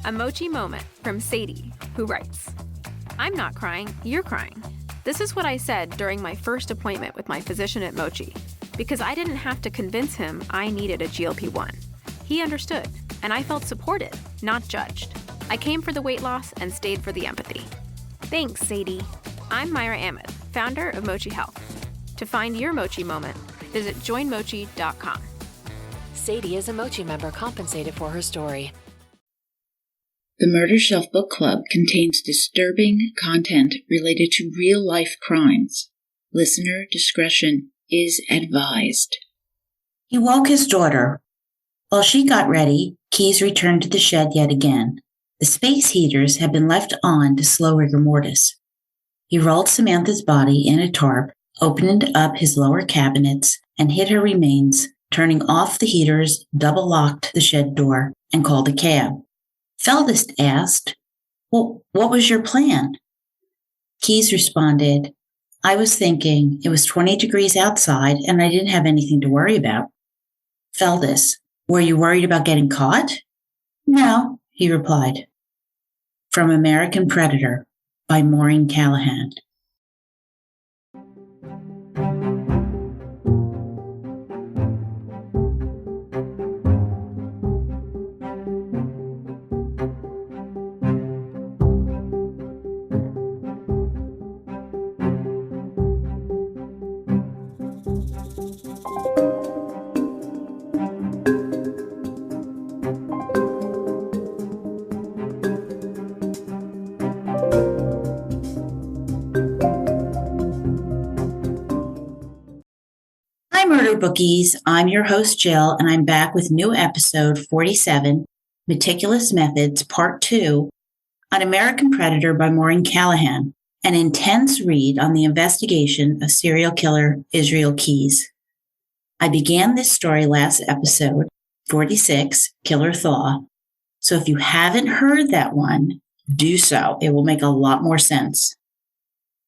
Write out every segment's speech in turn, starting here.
A Mochi moment from Sadie, who writes, I'm not crying, you're crying. This is what I said during my first appointment with my physician at Mochi, because I didn't have to convince him I needed a GLP-1. He understood, and I felt supported, not judged. I came for the weight loss and stayed for the empathy. Thanks, Sadie. I'm Myra Ahmed, founder of Mochi Health. To find your Mochi moment, visit joinmochi.com. Sadie is a Mochi member compensated for her story. The Murder Shelf Book Club contains disturbing content related to real-life crimes. Listener discretion is advised. He woke his daughter. While she got ready, Keyes returned to the shed yet again. The space heaters had been left on to slow rigor mortis. He rolled Samantha's body in a tarp, opened up his lower cabinets, and hid her remains, turning off the heaters, double-locked the shed door, and called a cab. Feldis asked, "Well, what was your plan?" Keyes responded, "I was thinking it was 20 degrees outside and I didn't have anything to worry about." Feldis, "Were you worried about getting caught?" "No," he replied. From American Predator by Maureen Callahan. Hi, Murder Bookies. I'm your host, Jill, and I'm back with new episode 47, Meticulous Methods, Part 2, on American Predator by Maureen Callahan, an intense read on the investigation of serial killer Israel Keyes. I began this story last episode, 46, Killer Thaw, so if you haven't heard that one, do so. It will make a lot more sense.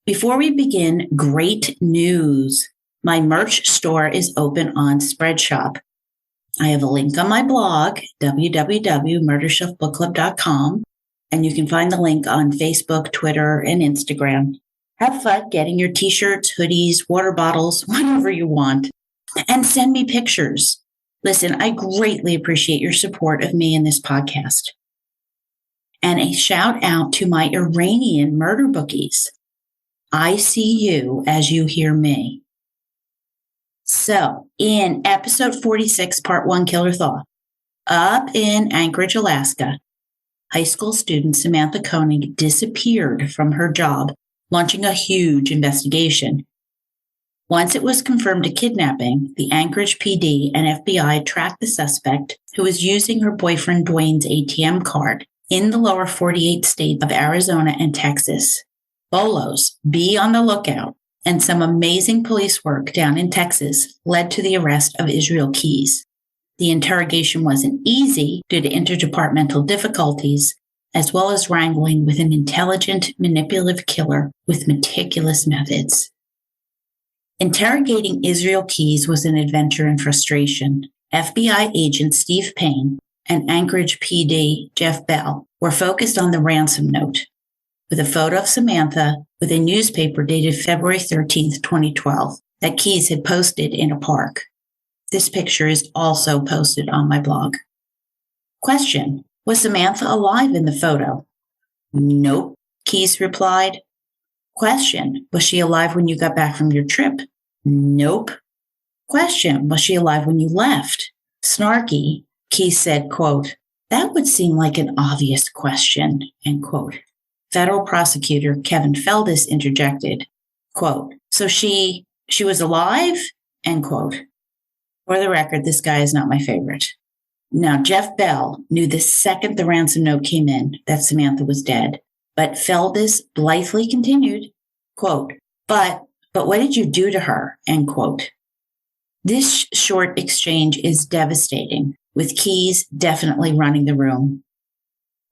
Before we begin, great news. My merch store is open on Spreadshop. I have a link on my blog, www.murdershelfbookclub.com, and you can find the link on Facebook, Twitter, and Instagram. Have fun getting your t-shirts, hoodies, water bottles, whatever you want, and send me pictures. Listen, I greatly appreciate your support of me and this podcast. And a shout out to my Iranian murder bookies. I see you as you hear me. So, in episode 46, part 1, Killer Thaw, up in Anchorage, Alaska, high school student Samantha Koenig disappeared from her job, launching a huge investigation. Once it was confirmed a kidnapping, the Anchorage PD and FBI tracked the suspect, who was using her boyfriend Dwayne's ATM card in the lower 48 states of Arizona and Texas. Bolos, be on the lookout. And some amazing police work down in Texas led to the arrest of Israel Keyes. The interrogation wasn't easy due to interdepartmental difficulties, as well as wrangling with an intelligent, manipulative killer with meticulous methods. Interrogating Israel Keyes was an adventure and frustration. FBI agent Steve Payne and Anchorage PD Jeff Bell were focused on the ransom note, with a photo of Samantha with a newspaper dated February 13th, 2012, that Keyes had posted in a park. This picture is also posted on my blog. Question: was Samantha alive in the photo? Nope, Keyes replied. Question: was she alive when you got back from your trip? Nope. Question: was she alive when you left? Snarky, Keyes said, quote, "That would seem like an obvious question," end quote. Federal prosecutor Kevin Feldis interjected, quote, "So she was alive?" End quote. For the record, this guy is not my favorite. Now, Jeff Bell knew the second the ransom note came in that Samantha was dead, but Feldis blithely continued, quote, but what did you do to her?" End quote. This short exchange is devastating, with Keyes definitely running the room.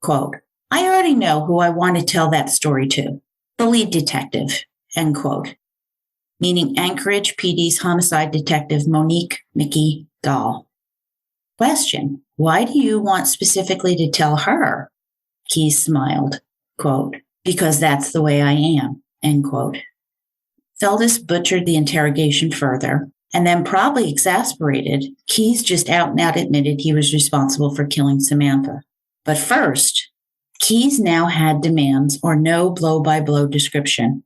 Quote, "I already know who I want to tell that story to, the lead detective," end quote, meaning Anchorage PD's homicide detective Monique Mickey Dahl. Question: why do you want specifically to tell her? Keyes smiled, quote, because that's the way I am, end quote. Feldes butchered the interrogation further, and then, probably exasperated, Keyes just out and out admitted he was responsible for killing Samantha. But first, Keyes now had demands or no blow-by-blow description.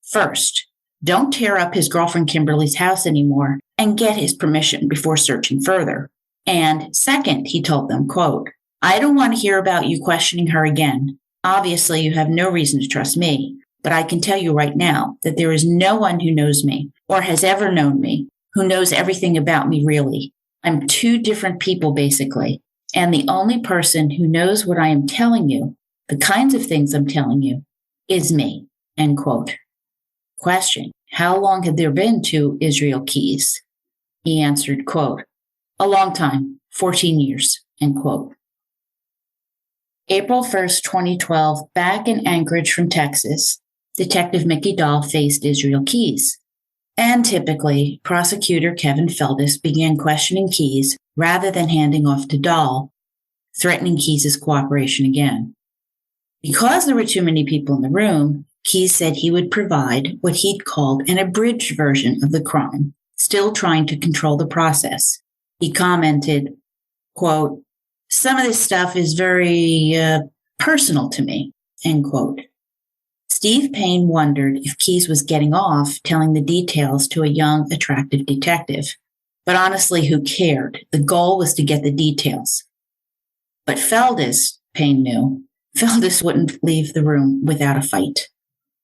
First, don't tear up his girlfriend Kimberly's house anymore and get his permission before searching further. And second, he told them, quote, I don't want to hear about you questioning her again. Obviously, you have no reason to trust me, but I can tell you right now that there is no one who knows me or has ever known me who knows everything about me really. I'm two different people, basically. And the only person who knows what I am telling you, the kinds of things I'm telling you, is me, end quote. Question, how long had there been two Israel Keyes? He answered, quote, a long time, 14 years, end quote. April 1st, 2012, back in Anchorage from Texas, Detective Mickey Dahl faced Israel Keyes. And typically, prosecutor Kevin Feldes began questioning Keyes rather than handing off to Dahl, threatening Keyes' cooperation again. Because there were too many people in the room, Keyes said he would provide what he'd called an abridged version of the crime, still trying to control the process. He commented, quote, some of this stuff is very personal to me, end quote. Steve Payne wondered if Keyes was getting off telling the details to a young, attractive detective. But honestly, who cared? The goal was to get the details. But Feldes, Payne knew, Feldes wouldn't leave the room without a fight.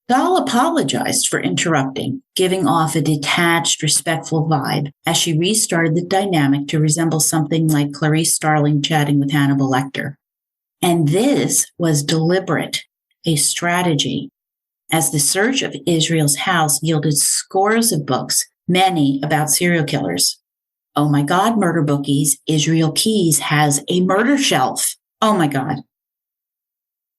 Dahl apologized for interrupting, giving off a detached, respectful vibe as she restarted the dynamic to resemble something like Clarice Starling chatting with Hannibal Lecter. And this was deliberate, a strategy, as the search of Israel's house yielded scores of books, many about serial killers. Oh my God, murder bookies, Israel Keyes has a murder shelf. Oh my God.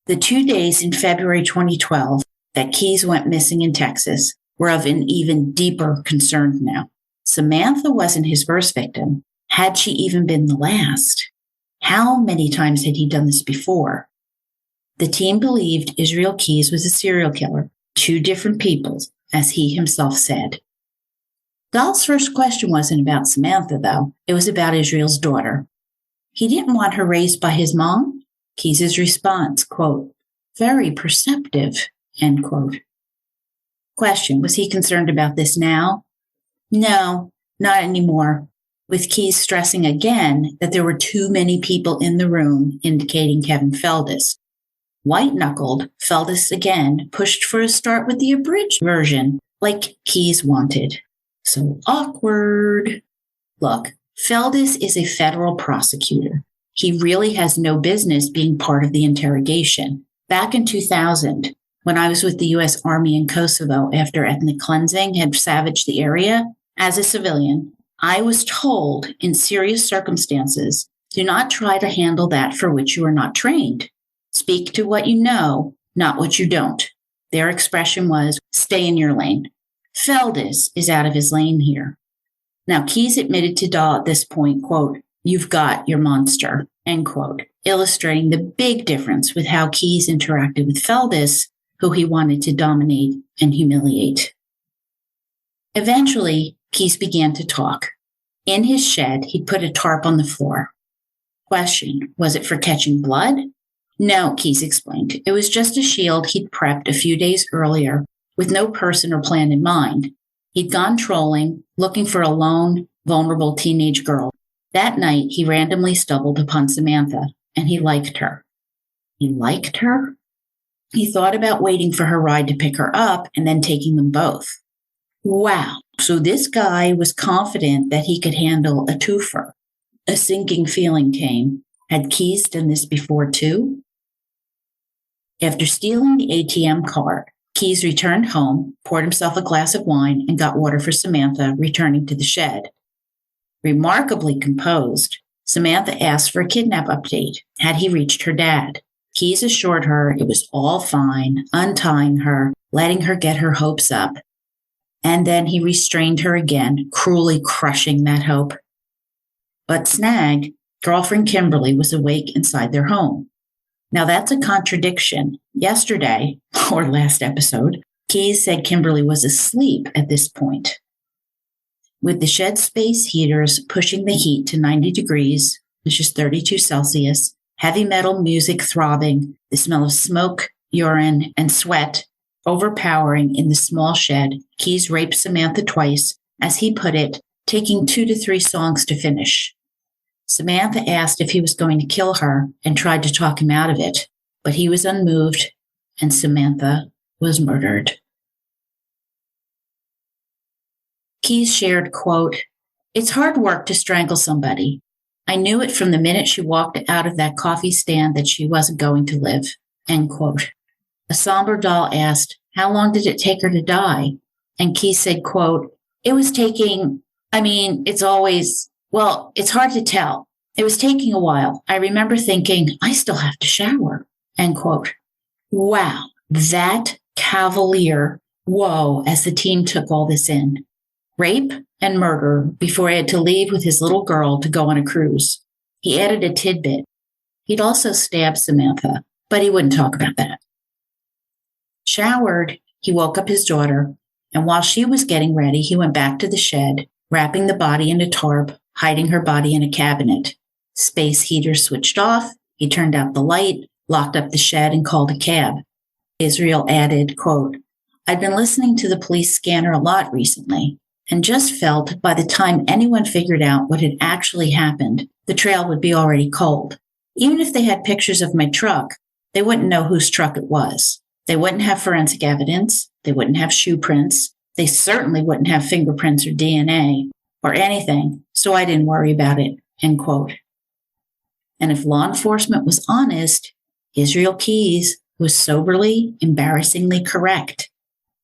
The 2 days in February 2012 that Keyes went missing in Texas were of an even deeper concern now. Samantha wasn't his first victim. Had she even been the last? How many times had he done this before? The team believed Israel Keyes was a serial killer, two different people, as he himself said. Dahl's first question wasn't about Samantha, though. It was about Israel's daughter. He didn't want her raised by his mom. Keyes' response, quote, very perceptive, end quote. Question, was he concerned about this now? No, not anymore, with Keyes stressing again that there were too many people in the room, indicating Kevin Feldes. White-knuckled, Feldes again pushed for a start with the abridged version, like Keyes wanted. So awkward. Look, Feldes is a federal prosecutor. He really has no business being part of the interrogation. Back in 2000, when I was with the U.S. Army in Kosovo after ethnic cleansing had savaged the area, as a civilian, I was told in serious circumstances, do not try to handle that for which you are not trained. Speak to what you know, not what you don't. Their expression was, stay in your lane. Feldes is out of his lane here. Now, Keyes admitted to Dahl at this point, quote, you've got your monster, end quote, illustrating the big difference with how Keyes interacted with Feldes, who he wanted to dominate and humiliate. Eventually, Keyes began to talk. In his shed, he'd put a tarp on the floor. Question, was it for catching blood? No, Keyes explained. It was just a shield he'd prepped a few days earlier with no person or plan in mind. He'd gone trolling, looking for a lone, vulnerable teenage girl. That night, he randomly stumbled upon Samantha, and he liked her. He liked her? He thought about waiting for her ride to pick her up and then taking them both. Wow. So this guy was confident that he could handle a twofer. A sinking feeling came. Had Keyes done this before too? After stealing the ATM card, Keyes returned home, poured himself a glass of wine, and got water for Samantha, returning to the shed. Remarkably composed, Samantha asked for a kidnap update. Had he reached her dad? Keyes assured her it was all fine, untying her, letting her get her hopes up. And then he restrained her again, cruelly crushing that hope. But snag, girlfriend Kimberly was awake inside their home. Now that's a contradiction. Yesterday, or last episode, Keyes said Kimberly was asleep at this point. With the shed space heaters pushing the heat to 90 degrees, which is 32 Celsius, heavy metal music throbbing, the smell of smoke, urine, and sweat overpowering in the small shed, Keyes raped Samantha twice, as he put it, taking 2 to 3 songs to finish. Samantha asked if he was going to kill her and tried to talk him out of it, but he was unmoved, and Samantha was murdered. Keyes shared, quote, "It's hard work to strangle somebody. I knew it from the minute she walked out of that coffee stand that she wasn't going to live," end quote. A somber doll asked, how long did it take her to die? And Keyes said, quote, it's hard to tell. It was taking a while. I remember thinking, I still have to shower, end quote. Wow, that cavalier whoa as the team took all this in. Rape and murder before he had to leave with his little girl to go on a cruise. He added a tidbit. He'd also stabbed Samantha, but he wouldn't talk about that. Showered, he woke up his daughter, and while she was getting ready, he went back to the shed, wrapping the body in a tarp, hiding her body in a cabinet. Space heater switched off. He turned out the light, locked up the shed, and called a cab. Israel added, quote, I've been listening to the police scanner a lot recently, and just felt by the time anyone figured out what had actually happened, the trail would be already cold. Even if they had pictures of my truck, they wouldn't know whose truck it was. They wouldn't have forensic evidence. They wouldn't have shoe prints. They certainly wouldn't have fingerprints or DNA or anything, so I didn't worry about it, end quote. And if law enforcement was honest, Israel Keyes was soberly, embarrassingly correct.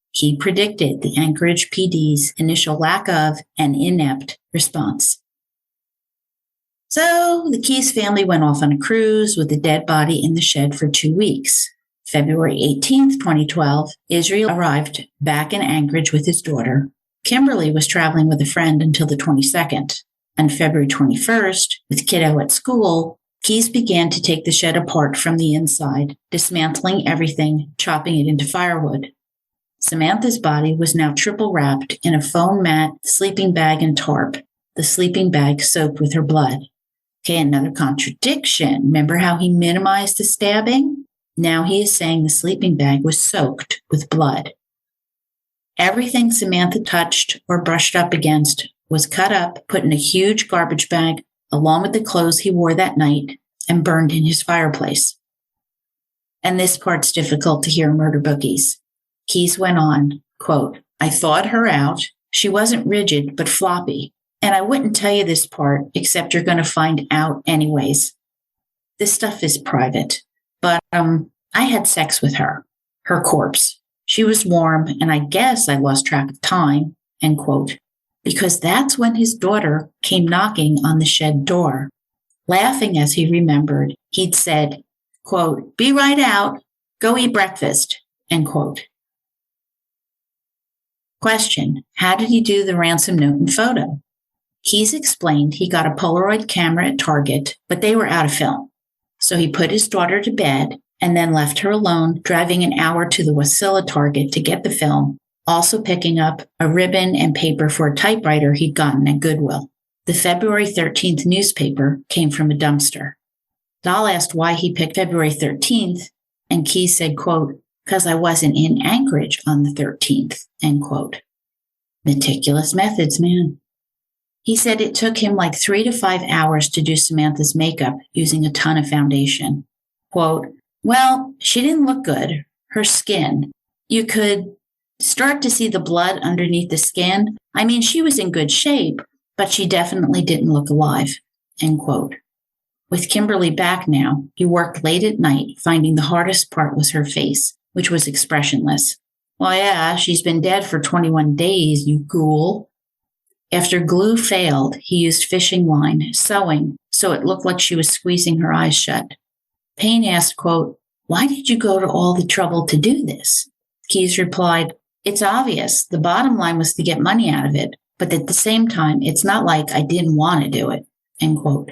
He predicted the Anchorage PD's initial lack of and inept response. So the Keyes family went off on a cruise with the dead body in the shed for 2 weeks. February 18th, 2012, Israel arrived back in Anchorage with his daughter. Kimberly was traveling with a friend until the 22nd. On February 21st, with kiddo at school, Keyes began to take the shed apart from the inside, dismantling everything, chopping it into firewood. Samantha's body was now triple wrapped in a foam mat, sleeping bag, and tarp, the sleeping bag soaked with her blood. Okay, another contradiction. Remember how he minimized the stabbing? Now he is saying the sleeping bag was soaked with blood. Everything Samantha touched or brushed up against was cut up, put in a huge garbage bag, along with the clothes he wore that night, and burned in his fireplace. And this part's difficult to hear murder bookies. Keyes went on, quote, I thawed her out. She wasn't rigid, but floppy. And I wouldn't tell you this part, except you're going to find out anyways. This stuff is private. But I had sex with her corpse. She was warm, and I guess I lost track of time, end quote, because that's when his daughter came knocking on the shed door. Laughing as he remembered, he'd said, quote, be right out, go eat breakfast, end quote. Question, how did he do the ransom note and photo? Keyes explained he got a Polaroid camera at Target, but they were out of film. So he put his daughter to bed and then left her alone, driving an hour to the Wasilla Target to get the film, also picking up a ribbon and paper for a typewriter he'd gotten at Goodwill. The February 13th newspaper came from a dumpster. Dahl asked why he picked February 13th, and Keyes said, quote, because I wasn't in Anchorage on the 13th, end quote. Meticulous methods, man. He said it took him like 3 to 5 hours to do Samantha's makeup using a ton of foundation. Quote, well, she didn't look good. Her skin. You could start to see the blood underneath the skin. I mean, she was in good shape, but she definitely didn't look alive, end quote. With Kimberly back now, he worked late at night, finding the hardest part was her face, which was expressionless. Well, yeah, she's been dead for 21 days, you ghoul. After glue failed, he used fishing line, sewing, so it looked like she was squeezing her eyes shut. Payne asked, quote, why did you go to all the trouble to do this? Keyes replied, it's obvious. The bottom line was to get money out of it, but at the same time, it's not like I didn't want to do it, end quote.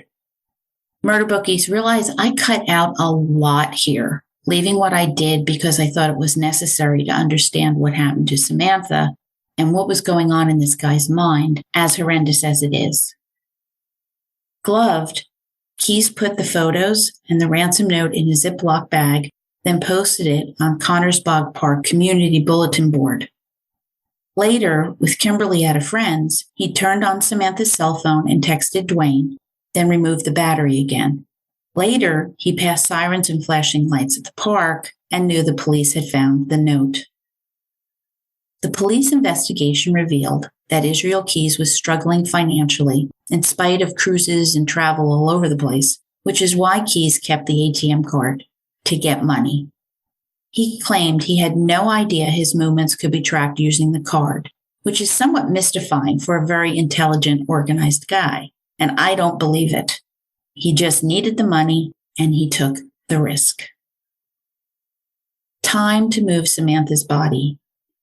Murder bookies, realize I cut out a lot here, leaving what I did because I thought it was necessary to understand what happened to Samantha and what was going on in this guy's mind, as horrendous as it is. Gloved, Keyes put the photos and the ransom note in a Ziploc bag, then posted it on Connors Bog Park community bulletin board. Later, with Kimberly at a friend's, he turned on Samantha's cell phone and texted Dwayne, then removed the battery again. Later, he passed sirens and flashing lights at the park and knew the police had found the note. The police investigation revealed that Israel Keyes was struggling financially in spite of cruises and travel all over the place, which is why Keyes kept the ATM card, to get money. He claimed he had no idea his movements could be tracked using the card, which is somewhat mystifying for a very intelligent, organized guy, and I don't believe it. He just needed the money, and he took the risk. Time to move Samantha's body.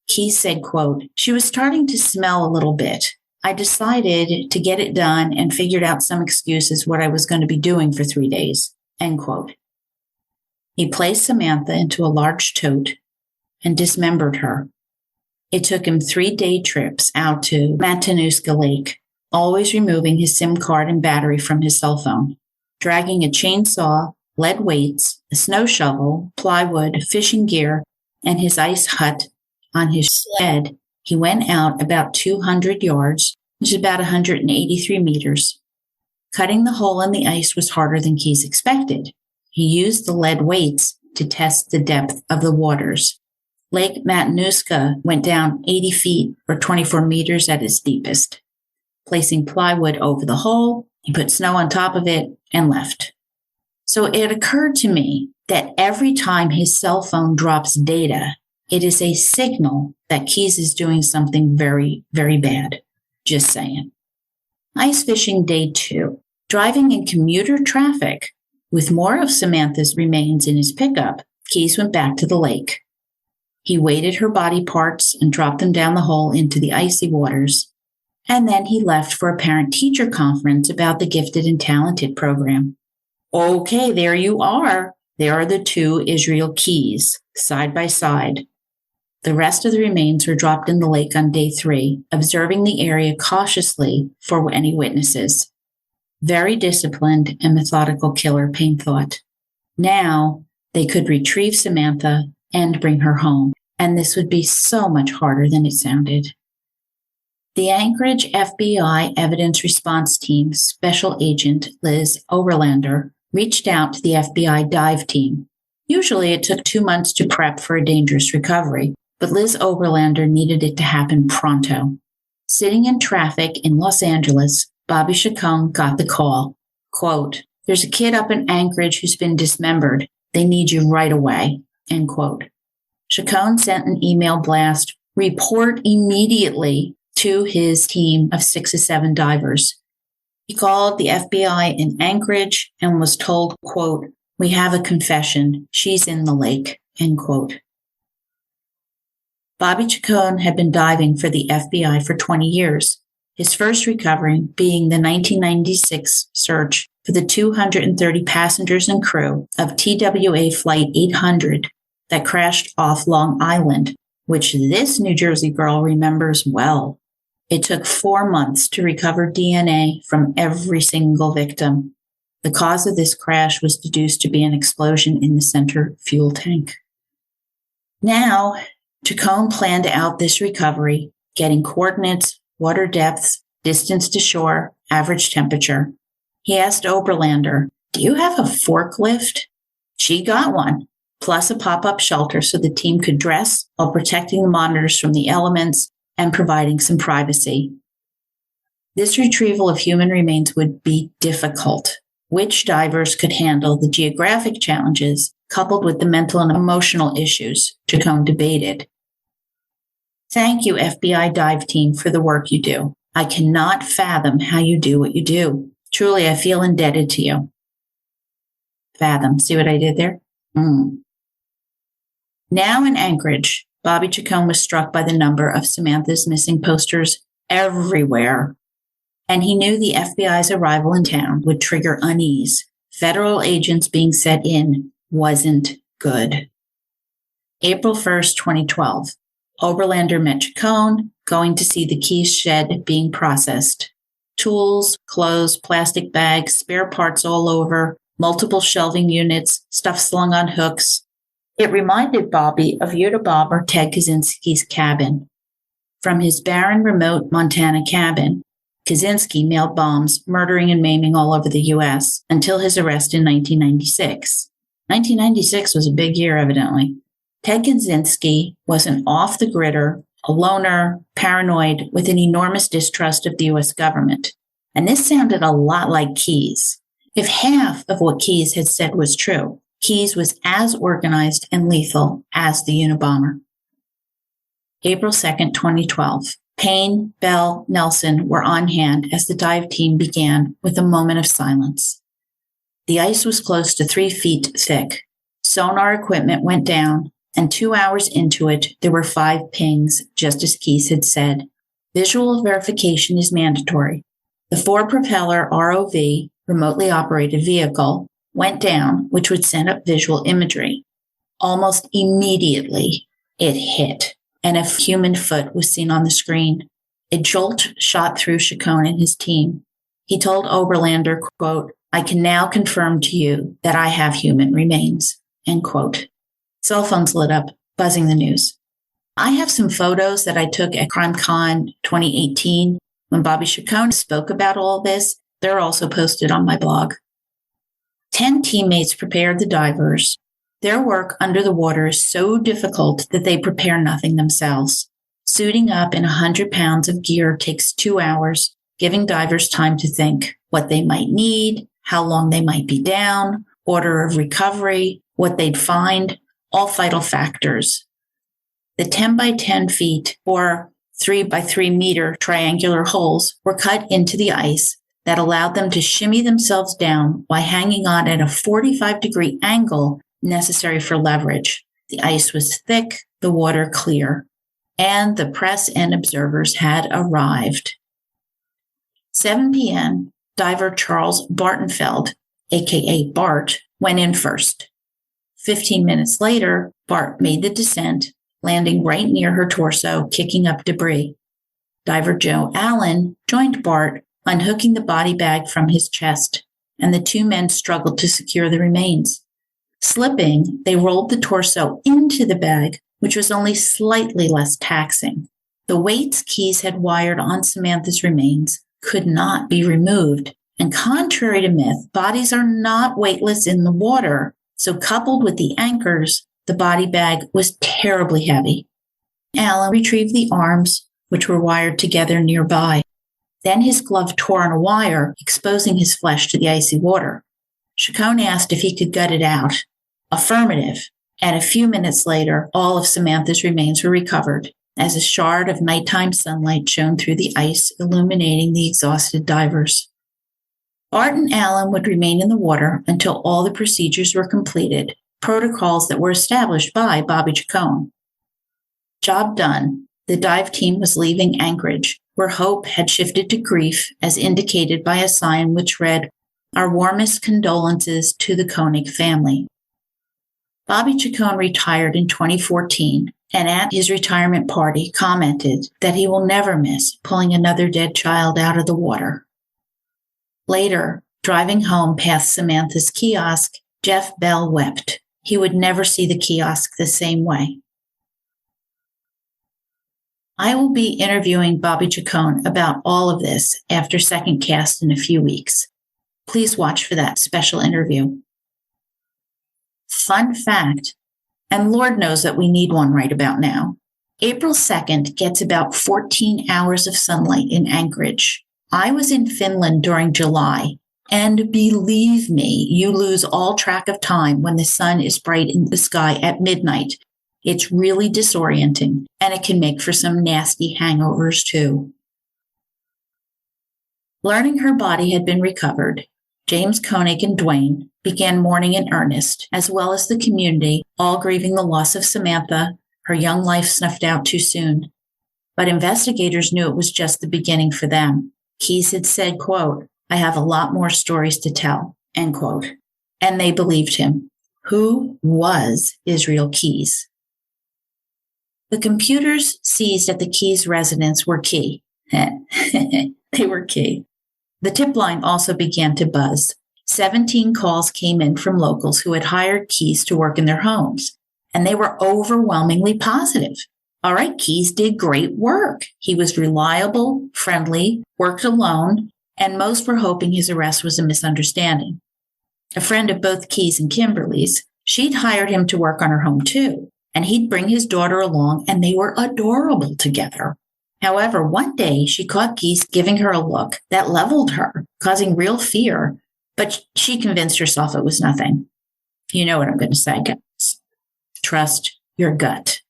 Keyes said, quote, "She was starting to smell a little bit. I decided to get it done and figured out some excuses what I was going to be doing for 3 days," end quote. He placed Samantha into a large tote and dismembered her. It took him 3 day trips out to Matinuska Lake, always removing his SIM card and battery from his cell phone, dragging a chainsaw, lead weights, a snow shovel, plywood, fishing gear, and his ice hut on his sled. He went out about 200 yards, which is about 183 meters. Cutting the hole in the ice was harder than Keyes expected. He used the lead weights to test the depth of the waters. Lake Matinuska went down 80 feet or 24 meters at its deepest. Placing plywood over the hole, he put snow on top of it and left. So it occurred to me that every time his cell phone drops data, it is a signal that Keyes is doing something very, very bad. Just saying. Ice fishing day 2. Driving in commuter traffic with more of Samantha's remains in his pickup, Keyes went back to the lake. He weighted her body parts and dropped them down the hole into the icy waters. And then he left for a parent-teacher conference about the Gifted and Talented program. Okay, there you are. There are the 2 Israel Keyes, side by side. The rest of the remains were dropped in the lake on day 3, observing the area cautiously for any witnesses. Very disciplined and methodical killer, Payne thought. Now they could retrieve Samantha and bring her home, and this would be so much harder than it sounded. The Anchorage FBI Evidence Response Team Special Agent Liz Oberlander reached out to the FBI dive team. Usually it took 2 months to prep for a dangerous recovery, but Liz Oberlander needed it to happen pronto. Sitting in traffic in Los Angeles, Bobby Chacon got the call. Quote, "There's a kid up in Anchorage who's been dismembered. They need you right away," end quote. Chacon sent an email blast, "Report immediately," to his team of 6 to 7 divers. He called the FBI in Anchorage and was told, quote, "We have a confession. She's in the lake," end quote. Bobby Chacon had been diving for the FBI for 20 years. His first recovery being the 1996 search for the 230 passengers and crew of TWA Flight 800 that crashed off Long Island, which this New Jersey girl remembers well. It took 4 months to recover DNA from every single victim. The cause of this crash was deduced to be an explosion in the center fuel tank. Now, Chacon planned out this recovery, getting coordinates, water depths, distance to shore, average temperature. He asked Oberlander, "Do you have a forklift?" She got one, plus a pop-up shelter so the team could dress while protecting the monitors from the elements and providing some privacy. This retrieval of human remains would be difficult. Which divers could handle the geographic challenges coupled with the mental and emotional issues? Chacon debated. "Thank you, FBI dive team, for the work you do. I cannot fathom how you do what you do. Truly, I feel indebted to you." Fathom. See what I did there? Now in Anchorage, Bobby Chacon was struck by the number of Samantha's missing posters everywhere. And he knew the FBI's arrival in town would trigger unease, federal agents being set in wasn't good. April 1st, 2012. Oberlander met Chacon, going to see the Keys shed being processed. Tools, clothes, plastic bags, spare parts all over, multiple shelving units, stuff slung on hooks. It reminded Bobby of Unabomber Ted Kaczynski's cabin. From his barren, remote Montana cabin, Kaczynski mailed bombs, murdering and maiming all over the U.S. until his arrest in 1996. 1996 was a big year, evidently. Ted Kaczynski was an off-the-gritter, a loner, paranoid, with an enormous distrust of the U.S. government. And this sounded a lot like Keyes. If half of what Keyes had said was true, Keyes was as organized and lethal as the Unabomber. April 2nd, 2012. Payne, Bell, Nelson were on hand as the dive team began with a moment of silence. The ice was close to 3 feet thick. Sonar equipment went down, and 2 hours into it, there were 5 pings, just as Keyes had said. Visual verification is mandatory. The 4-propeller ROV, remotely operated vehicle, went down, which would send up visual imagery. Almost immediately, it hit, and a human foot was seen on the screen. A jolt shot through Chacon and his team. He told Oberlander, quote, "I can now confirm to you that I have human remains," end quote. Cell phones lit up, buzzing the news. I have some photos that I took at CrimeCon 2018 when Bobby Chacon spoke about all this. They're also posted on my blog. 10 teammates prepared the divers. Their work under the water is so difficult that they prepare nothing themselves. Suiting up in 100 pounds of gear takes 2 hours, giving divers time to think what they might need, how long they might be down, order of recovery, what they'd find, all vital factors. The 10 by 10 feet or 3 by 3 meter triangular holes were cut into the ice that allowed them to shimmy themselves down while hanging on at a 45-degree angle necessary for leverage. The ice was thick, the water clear, and the press and observers had arrived. 7 p.m., diver Charles Bartenfeld, aka Bart, went in first. 15 minutes later, Bart made the descent, landing right near her torso, kicking up debris. Diver Joe Allen joined Bart, unhooking the body bag from his chest, and the 2 men struggled to secure the remains. Slipping, they rolled the torso into the bag, which was only slightly less taxing. The weights Keyes had wired on Samantha's remains could not be removed, and contrary to myth, bodies are not weightless in the water. So coupled with the anchors, the body bag was terribly heavy. Allen retrieved the arms, which were wired together nearby. Then his glove tore on a wire, exposing his flesh to the icy water. Chacon asked if he could gut it out. Affirmative. And a few minutes later, all of Samantha's remains were recovered, as a shard of nighttime sunlight shone through the ice, illuminating the exhausted divers. Bart and Allen would remain in the water until all the procedures were completed, protocols that were established by Bobby Chacon. Job done. The dive team was leaving Anchorage, where hope had shifted to grief, as indicated by a sign which read, "Our warmest condolences to the Koenig family." Bobby Chacon retired in 2014, and at his retirement party commented that he will never miss pulling another dead child out of the water. Later, driving home past Samantha's kiosk, Jeff Bell wept. He would never see the kiosk the same way. I will be interviewing Bobby Chacon about all of this after Second Cast in a few weeks. Please watch for that special interview. Fun fact, and Lord knows that we need one right about now, April 2nd gets about 14 hours of sunlight in Anchorage. I was in Finland during July, and believe me, you lose all track of time when the sun is bright in the sky at midnight. It's really disorienting, and it can make for some nasty hangovers too. Learning her body had been recovered, James Koenig and Dwayne began mourning in earnest, as well as the community, all grieving the loss of Samantha, her young life snuffed out too soon. But investigators knew it was just the beginning for them. Keyes had said, quote, "I have a lot more stories to tell," end quote. and they believed him. Who was Israel Keyes? The computers seized at the Keyes residence were key. They were key. The tip line also began to buzz. 17 calls came in from locals who had hired Keyes to work in their homes, and they were overwhelmingly positive. All right, Keyes did great work. He was reliable, friendly, worked alone, and most were hoping his arrest was a misunderstanding. A friend of both Keyes and Kimberly's, she'd hired him to work on her home too, and he'd bring his daughter along, and they were adorable together. However, one day she caught Keyes giving her a look that leveled her, causing real fear, but she convinced herself it was nothing. You know what I'm going to say, guys. Trust your gut.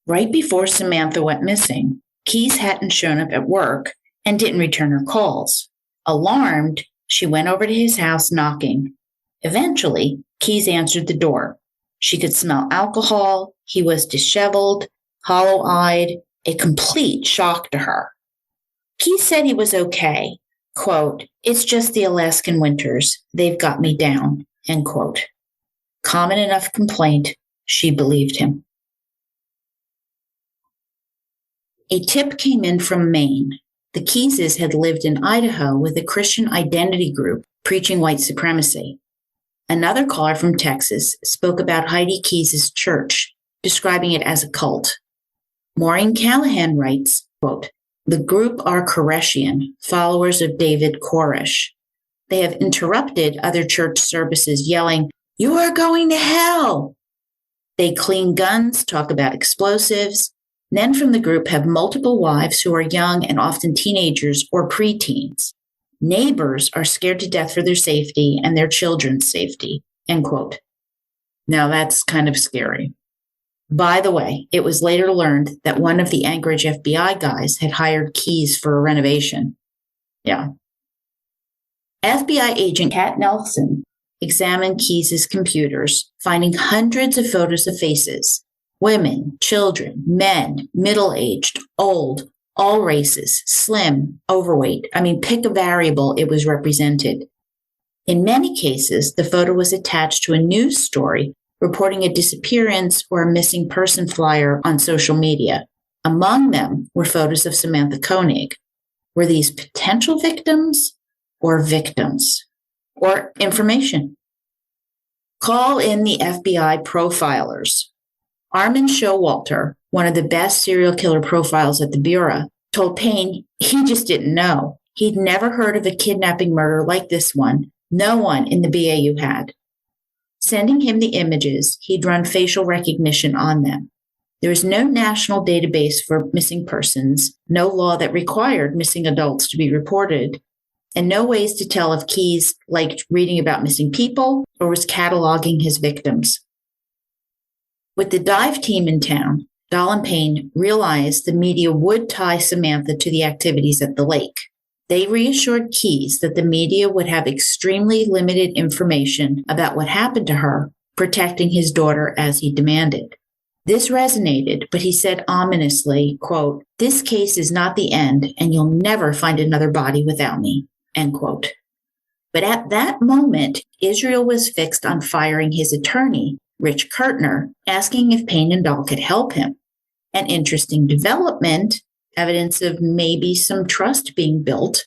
Right before Samantha went missing, Keyes hadn't shown up at work and didn't return her calls. Alarmed, she went over to his house knocking. Eventually, Keyes answered the door. She could smell alcohol. He was disheveled, hollow-eyed, a complete shock to her. Keyes said he was okay. Quote, "It's just the Alaskan winters. They've got me down," end quote. Common enough complaint, she believed him. A tip came in from Maine. The Keyeses had lived in Idaho with a Christian identity group preaching white supremacy. Another caller from Texas spoke about Heidi Keyes' church, describing it as a cult. Maureen Callahan writes, quote, "The group are Koreshian, followers of David Koresh. They have interrupted other church services yelling, 'You are going to hell!' They clean guns, talk about explosives. Men from the group have multiple wives who are young and often teenagers or preteens. Neighbors are scared to death for their safety and their children's safety," end quote. Now that's kind of scary. By the way, it was later learned that one of the Anchorage FBI guys had hired Keyes for a renovation. Yeah. FBI agent Kat Nelson examined Keyes' computers, finding hundreds of photos of faces. Women, children, men, middle-aged, old, all races, slim, overweight. I mean, pick a variable, it was represented. In many cases, the photo was attached to a news story reporting a disappearance or a missing person flyer on social media. Among them were photos of Samantha Koenig. Were these potential victims or victims? Or information? Call in the FBI profilers. Armin Showalter, one of the best serial killer profiles at the Bureau, told Payne he just didn't know. He'd never heard of a kidnapping murder like this one. No one in the BAU had. Sending him the images, he'd run facial recognition on them. There was no national database for missing persons, no law that required missing adults to be reported, and no ways to tell if Keyes liked reading about missing people or was cataloging his victims. With the dive team in town, Dahl and Payne realized the media would tie Samantha to the activities at the lake. They reassured Keyes that the media would have extremely limited information about what happened to her, protecting his daughter as he demanded. This resonated, but he said ominously, quote, "This case is not the end, and you'll never find another body without me," end quote. But at that moment, Israel was fixed on firing his attorney, Rich Kurtner, asking if Payne and Dahl could help him. An interesting development, evidence of maybe some trust being built,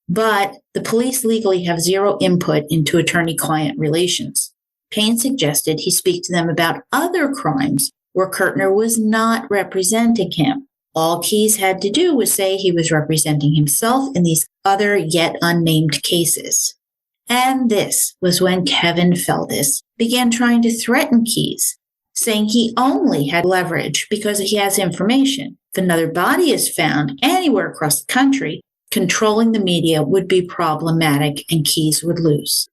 but the police legally have zero input into attorney-client relations. Payne suggested he speak to them about other crimes where Kurtner was not representing him. All Keyes had to do was say he was representing himself in these other yet unnamed cases. And this was when Kevin Feldis began trying to threaten Keyes, saying he only had leverage because he has information. If another body is found anywhere across the country, controlling the media would be problematic and Keyes would lose.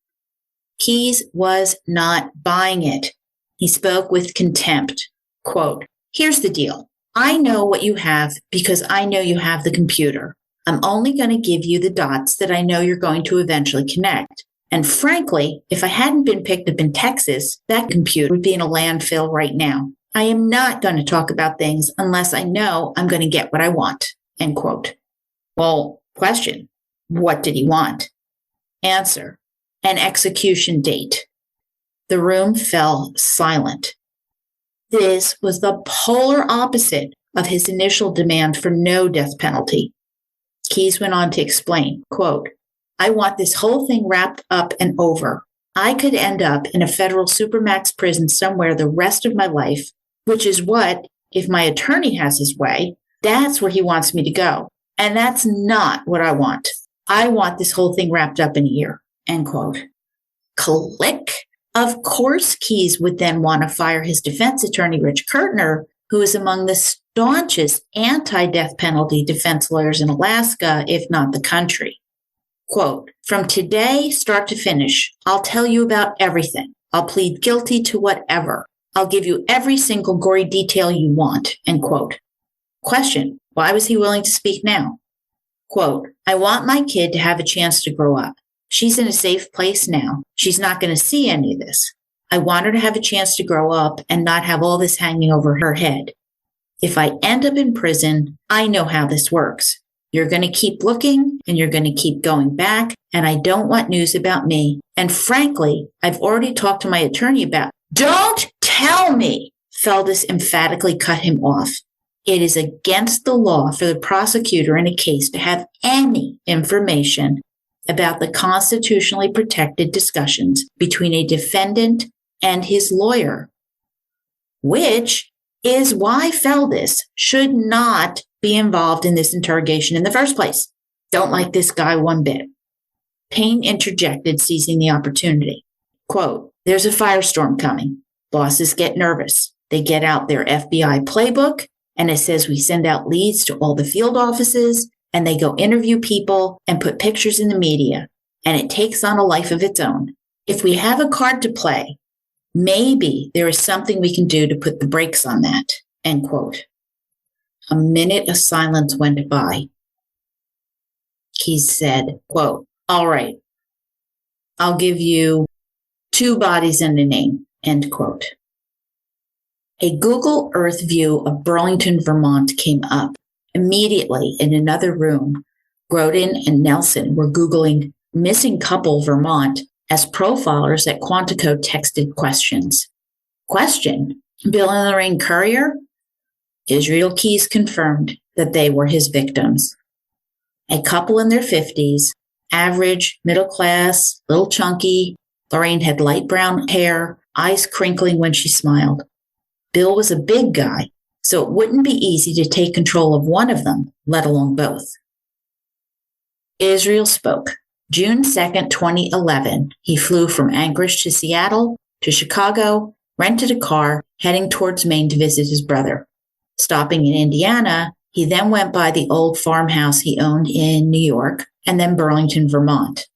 Keyes was not buying it. He spoke with contempt. Quote, "Here's the deal. I know what you have because I know you have the computer. I'm only going to give you the dots that I know you're going to eventually connect. And frankly, if I hadn't been picked up in Texas, that computer would be in a landfill right now. I am not going to talk about things unless I know I'm going to get what I want," end quote. Well, question, what did he want? Answer, and execution date. The room fell silent. This was the polar opposite of his initial demand for no death penalty. Keyes went on to explain, quote, I want this whole thing wrapped up and over. I could end up in a federal supermax prison somewhere the rest of my life, which is what, if my attorney has his way, that's where he wants me to go. And that's not what I want. I want this whole thing wrapped up in a year, end quote. Click. Of course, Keyes would then want to fire his defense attorney, Rich Kirtner, who is among the staunchest anti-death penalty defense lawyers in Alaska, if not the country. Quote, from today, start to finish, I'll tell you about everything. I'll plead guilty to whatever. I'll give you every single gory detail you want, end quote. Question, why was he willing to speak now? Quote, I want my kid to have a chance to grow up. She's in a safe place now. She's not going to see any of this. I want her to have a chance to grow up and not have all this hanging over her head. If I end up in prison, I know how this works. You're going to keep looking and you're going to keep going back, and I don't want news about me. And frankly, I've already talked to my attorney about. Don't tell me! Feldis emphatically cut him off. It is against the law for the prosecutor in a case to have any information about the constitutionally protected discussions between a defendant and his lawyer, which is why Feldis should not be involved in this interrogation in the first place. Don't like this guy one bit. Payne interjected, seizing the opportunity. Quote, there's a firestorm coming. Bosses get nervous. They get out their FBI playbook, and it says we send out leads to all the field offices, and they go interview people and put pictures in the media, and it takes on a life of its own. If we have a card to play, maybe there is something we can do to put the brakes on that, end quote. A minute of silence went by. Keyes said, quote, all right, I'll give you 2 bodies and a name, end quote. A Google Earth view of Burlington, Vermont came up. Immediately in another room, Grodin and Nelson were Googling missing couple Vermont as profilers at Quantico texted questions. Question, Bill and Lorraine Currier? Israel Keyes confirmed that they were his victims. A couple in their 50s, average, middle class, little chunky. Lorraine had light brown hair, eyes crinkling when she smiled. Bill was a big guy, so it wouldn't be easy to take control of one of them, let alone both. Israel spoke. June 2nd, 2011, he flew from Anchorage to Seattle to Chicago, rented a car, heading towards Maine to visit his brother. Stopping in Indiana, he then went by the old farmhouse he owned in New York and then Burlington, Vermont.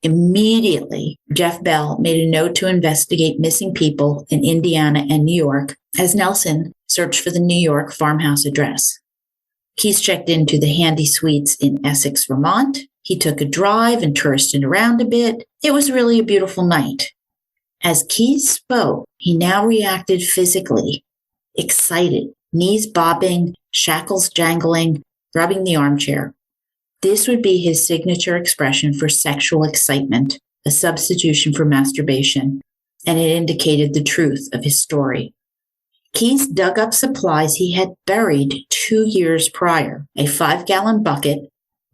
Immediately, Jeff Bell made a note to investigate missing people in Indiana and New York as Nelson searched for the New York farmhouse address. Keyes checked into the handy suites in Essex, Vermont. He took a drive and touristed around a bit. It was really a beautiful night. As Keyes spoke, he now reacted physically, excited, knees bobbing, shackles jangling, rubbing the armchair. This would be his signature expression for sexual excitement, a substitution for masturbation, and it indicated the truth of his story. Keyes dug up supplies he had buried 2 years prior, a 5-gallon bucket,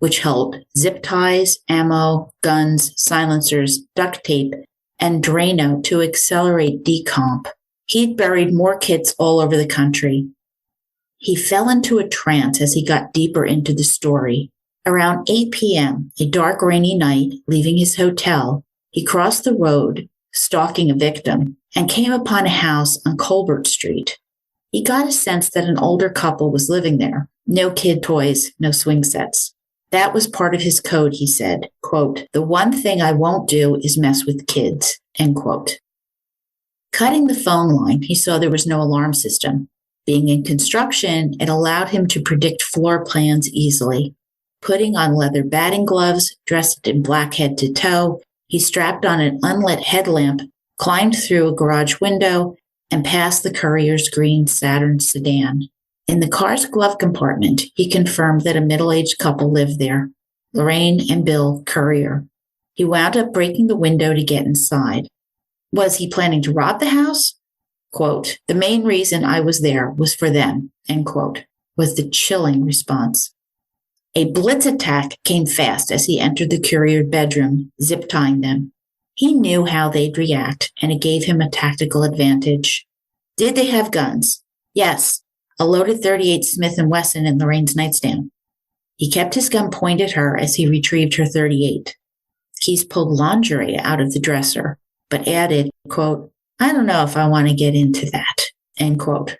which held zip ties, ammo, guns, silencers, duct tape, and Drano to accelerate decomp. He'd buried more kits all over the country. He fell into a trance as he got deeper into the story. Around 8 p.m., a dark, rainy night, leaving his hotel, he crossed the road, stalking a victim, and came upon a house on Colbert Street. He got a sense that an older couple was living there. No kid toys, no swing sets. That was part of his code, he said. Quote, the one thing I won't do is mess with kids, end quote. Cutting the phone line, he saw there was no alarm system. Being in construction, it allowed him to predict floor plans easily. Putting on leather batting gloves, dressed in black head to toe, he strapped on an unlit headlamp, climbed through a garage window, and passed the courier's green Saturn sedan. In the car's glove compartment, he confirmed that a middle-aged couple lived there, Lorraine and Bill Currier. He wound up breaking the window to get inside. Was he planning to rob the house? Quote, "The main reason I was there was for them," end quote, was the chilling response. A blitz attack came fast as he entered the courier bedroom, zip-tying them. He knew how they'd react, and it gave him a tactical advantage. Did they have guns? Yes, a loaded .38 Smith & Wesson in Lorraine's nightstand. He kept his gun pointed at her as he retrieved her .38. Keyes pulled lingerie out of the dresser, but added, quote, "I don't know if I want to get into that," end quote,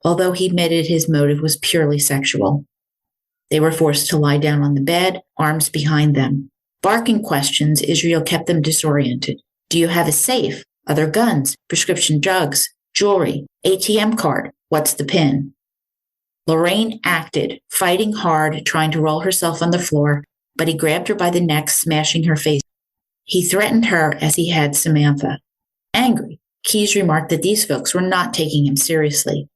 although he admitted his motive was purely sexual. They were forced to lie down on the bed, arms behind them. Barking questions, Israel kept them disoriented. Do you have a safe? Other guns? Prescription drugs? Jewelry? ATM card? What's the PIN? Lorraine acted, fighting hard, trying to roll herself on the floor, but he grabbed her by the neck, smashing her face. He threatened her as he had Samantha. Angry, Keyes remarked that these folks were not taking him seriously.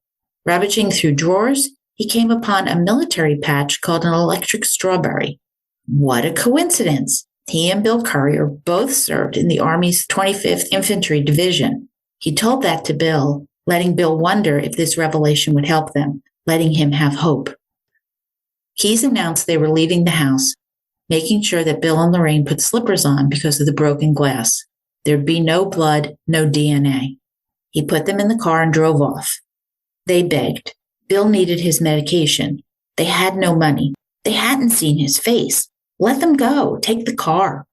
Rummaging through drawers, he came upon a military patch called an electric strawberry. What a coincidence! He and Bill Courier both served in the Army's 25th Infantry Division. He told that to Bill, letting Bill wonder if this revelation would help them, letting him have hope. Keyes announced they were leaving the house, making sure that Bill and Lorraine put slippers on because of the broken glass. There'd be no blood, no DNA. He put them in the car and drove off. They begged. Bill needed his medication. They had no money. They hadn't seen his face. Let them go. Take the car.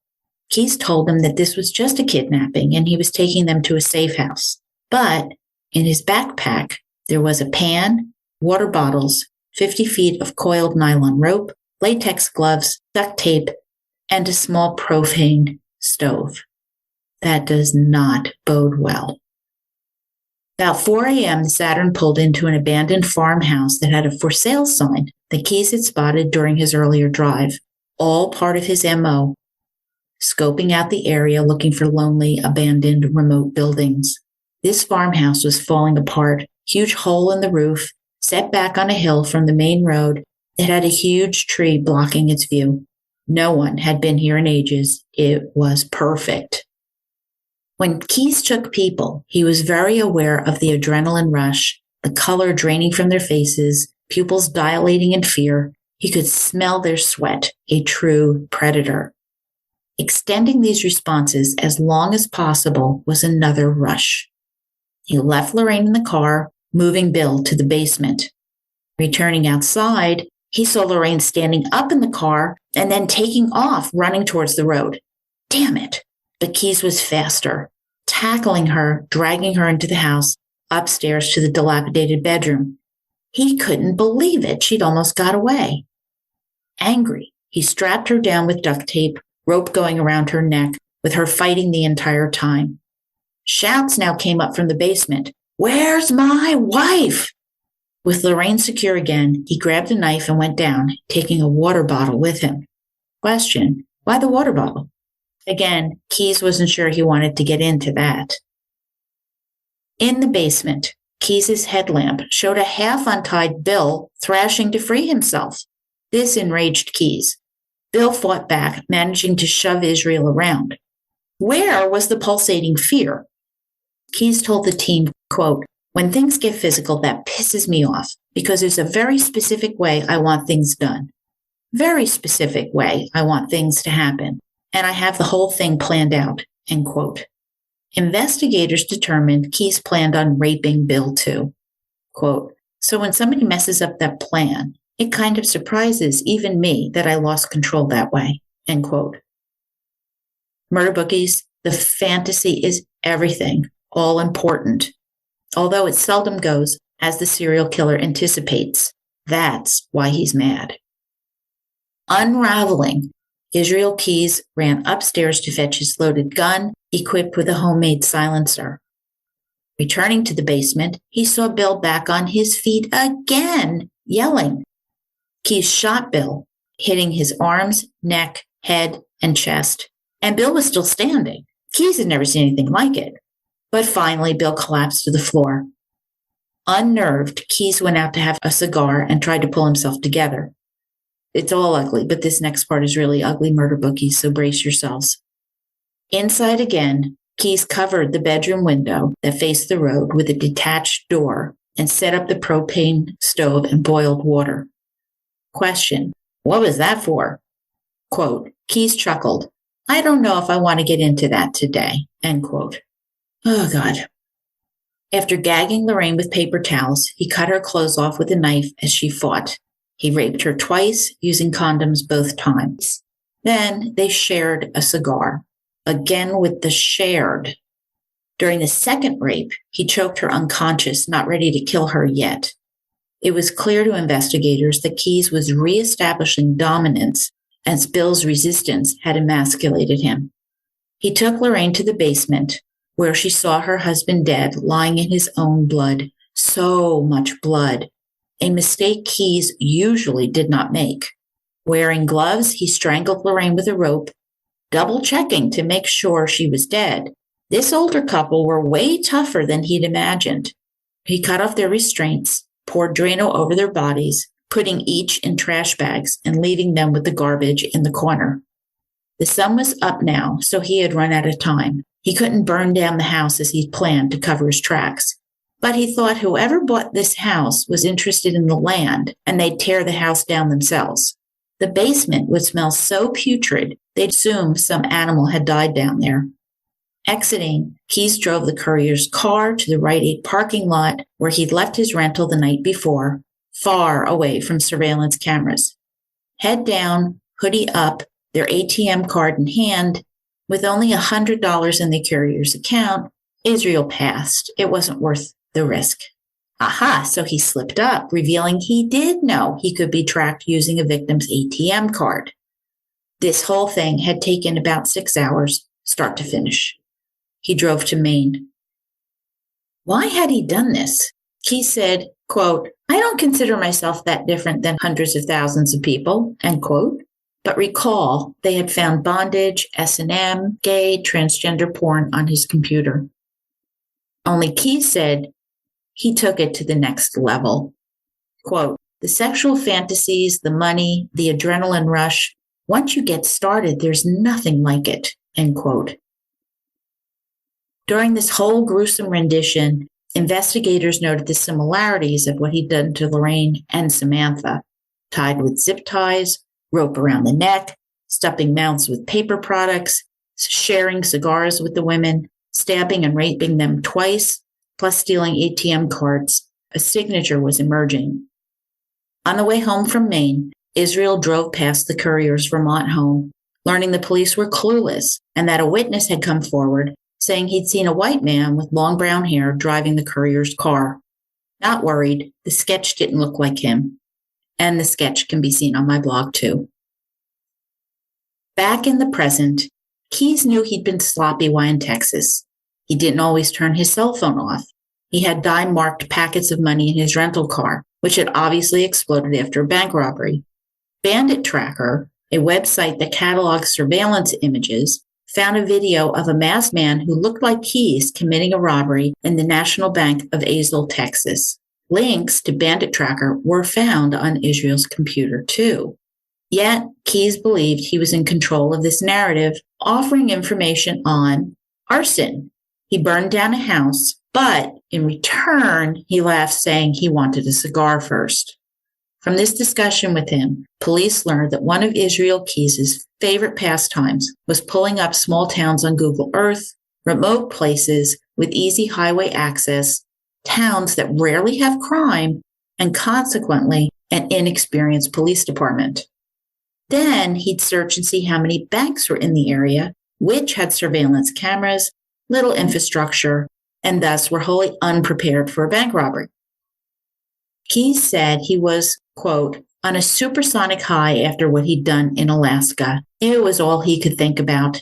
Keyes told them that this was just a kidnapping and he was taking them to a safe house. But in his backpack, there was a pan, water bottles, 50 feet of coiled nylon rope, latex gloves, duct tape, and a small propane stove. That does not bode well. About 4 a.m., the Saturn pulled into an abandoned farmhouse that had a for sale sign that Keyes had spotted during his earlier drive, all part of his MO, scoping out the area looking for lonely, abandoned, remote buildings. This farmhouse was falling apart, huge hole in the roof, set back on a hill from the main road. It had a huge tree blocking its view. No one had been here in ages. It was perfect. When Keyes took people, he was very aware of the adrenaline rush, the color draining from their faces, pupils dilating in fear. He could smell their sweat, a true predator. Extending these responses as long as possible was another rush. He left Lorraine in the car, moving Bill to the basement. Returning outside, he saw Lorraine standing up in the car and then taking off, running towards the road. Damn it! But Keyes was faster, tackling her, dragging her into the house, upstairs to the dilapidated bedroom. He couldn't believe it. She'd almost got away. Angry, he strapped her down with duct tape, rope going around her neck, with her fighting the entire time. Shouts now came up from the basement. "Where's my wife?" With Lorraine secure again, he grabbed a knife and went down, taking a water bottle with him. Question, why the water bottle? Again, Keyes wasn't sure he wanted to get into that. In the basement, Keyes' headlamp showed a half-untied Bill thrashing to free himself. This enraged Keyes. Bill fought back, managing to shove Israel around. Where was the pulsating fear? Keyes told the team, quote, "When things get physical, that pisses me off because there's a very specific way I want things done. Very specific way I want things to happen. And I have the whole thing planned out," end quote. Investigators determined Keyes planned on raping Bill too. Quote, "So when somebody messes up that plan, it kind of surprises even me that I lost control that way," end quote. Murder bookies, the fantasy is everything, all important. Although it seldom goes as the serial killer anticipates. That's why he's mad. Unraveling, Israel Keyes ran upstairs to fetch his loaded gun, equipped with a homemade silencer. Returning to the basement, he saw Bill back on his feet again, yelling. Keyes shot Bill, hitting his arms, neck, head, and chest. And Bill was still standing. Keyes had never seen anything like it. But finally, Bill collapsed to the floor. Unnerved, Keyes went out to have a cigar and tried to pull himself together. It's all ugly, but this next part is really ugly, murder bookies, so brace yourselves. Inside again, Keyes covered the bedroom window that faced the road with a detached door and set up the propane stove and boiled water. Question: what was that for? Quote, Keyes chuckled. I don't know if I want to get into that today. End quote. Oh, God. After gagging Lorraine with paper towels, he cut her clothes off with a knife as she fought. He raped her twice, using condoms both times. Then they shared a cigar. Again with the shared. During the second rape, he choked her unconscious, not ready to kill her yet. It was clear to investigators that Keyes was reestablishing dominance as Bill's resistance had emasculated him. He took Lorraine to the basement, where she saw her husband dead, lying in his own blood. So much blood. A mistake Keyes usually did not make. Wearing gloves, he strangled Lorraine with a rope, double-checking to make sure she was dead. This older couple were way tougher than he'd imagined. He cut off their restraints, poured Drano over their bodies, putting each in trash bags and leaving them with the garbage in the corner. The sun was up now, so he had run out of time. He couldn't burn down the house as he'd planned to cover his tracks. But he thought whoever bought this house was interested in the land, and they'd tear the house down themselves. The basement would smell so putrid, they'd assume some animal had died down there. Exiting, Keyes drove the courier's car to the Rite Aid parking lot where he'd left his rental the night before, far away from surveillance cameras. Head down, hoodie up, their ATM card in hand, with only $100 in the courier's account, Israel passed. It wasn't worth the risk. Aha, so he slipped up, revealing he did know he could be tracked using a victim's ATM card. This whole thing had taken about 6 hours, start to finish. He drove to Maine. Why had he done this? Keyes said, quote, I don't consider myself that different than hundreds of thousands of people, end quote. But recall, they had found bondage, S&M, gay, transgender porn on his computer. Only Keyes said he took it to the next level. Quote, the sexual fantasies, the money, the adrenaline rush, once you get started, there's nothing like it, end quote. During this whole gruesome rendition, investigators noted the similarities of what he'd done to Lorraine and Samantha, tied with zip ties, rope around the neck, stuffing mouths with paper products, sharing cigars with the women, stabbing and raping them twice, plus stealing ATM cards. A signature was emerging. On the way home from Maine, Israel drove past the courier's Vermont home, learning the police were clueless and that a witness had come forward saying he'd seen a white man with long brown hair driving the courier's car. Not worried, the sketch didn't look like him. And the sketch can be seen on my blog too. Back in the present, Keyes knew he'd been sloppy while in Texas. He didn't always turn his cell phone off. He had dime-marked packets of money in his rental car, which had obviously exploded after a bank robbery. Bandit Tracker, a website that catalogs surveillance images, found a video of a masked man who looked like Keyes committing a robbery in the National Bank of Azle, Texas. Links to Bandit Tracker were found on Israel's computer too. Yet, Keyes believed he was in control of this narrative, offering information on arson. He burned down a house, but in return, he laughed, saying he wanted a cigar first. From this discussion with him, police learned that one of Israel Keyes' favorite pastimes was pulling up small towns on Google Earth, remote places with easy highway access, towns that rarely have crime, and consequently, an inexperienced police department. Then he'd search and see how many banks were in the area, which had surveillance cameras, little infrastructure, and thus were wholly unprepared for a bank robbery. Keyes said he was, quote, on a supersonic high after what he'd done in Alaska. It was all he could think about.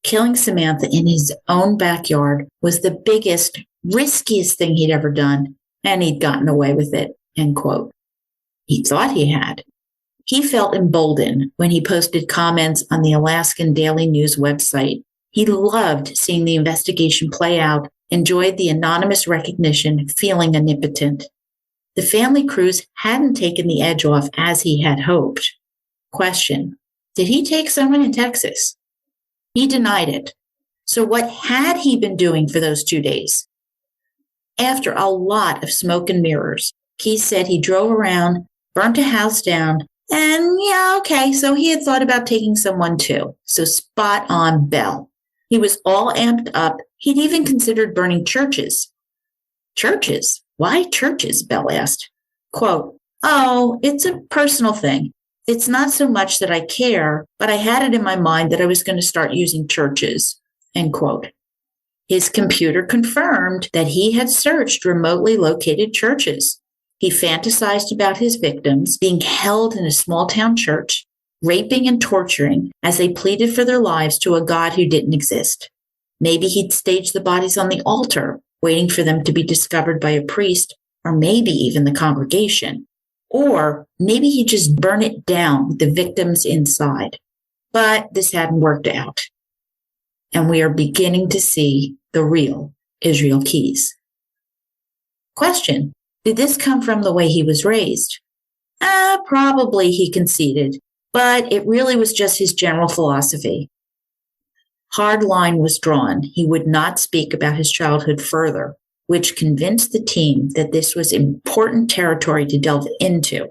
Killing Samantha in his own backyard was the biggest, riskiest thing he'd ever done, and he'd gotten away with it, end quote. He thought he had. He felt emboldened when he posted comments on the Alaskan Daily News website. He loved seeing the investigation play out, enjoyed the anonymous recognition, feeling omnipotent. The family cruise hadn't taken the edge off as he had hoped. Question: did he take someone in Texas? He denied it. So what had he been doing for those 2 days? After a lot of smoke and mirrors, Keyes said he drove around, burnt a house down, and so he had thought about taking someone too. So spot on Bell. He was all amped up. He'd even considered burning churches. Churches? Why churches? Bell asked. Quote, "Oh, it's a personal thing. It's not so much that I care, but I had it in my mind that I was going to start using churches." End quote. His computer confirmed that he had searched remotely located churches. He fantasized about his victims being held in a small town church, raping and torturing as they pleaded for their lives to a God who didn't exist. Maybe he'd staged the bodies on the altar, waiting for them to be discovered by a priest, or maybe even the congregation. Or maybe he'd just burn it down with the victims inside. But this hadn't worked out. And we are beginning to see the real Israel Keyes. Question: did this come from the way he was raised? Probably, he conceded, but it really was just his general philosophy. Hard line was drawn. He would not speak about his childhood further, which convinced the team that this was important territory to delve into.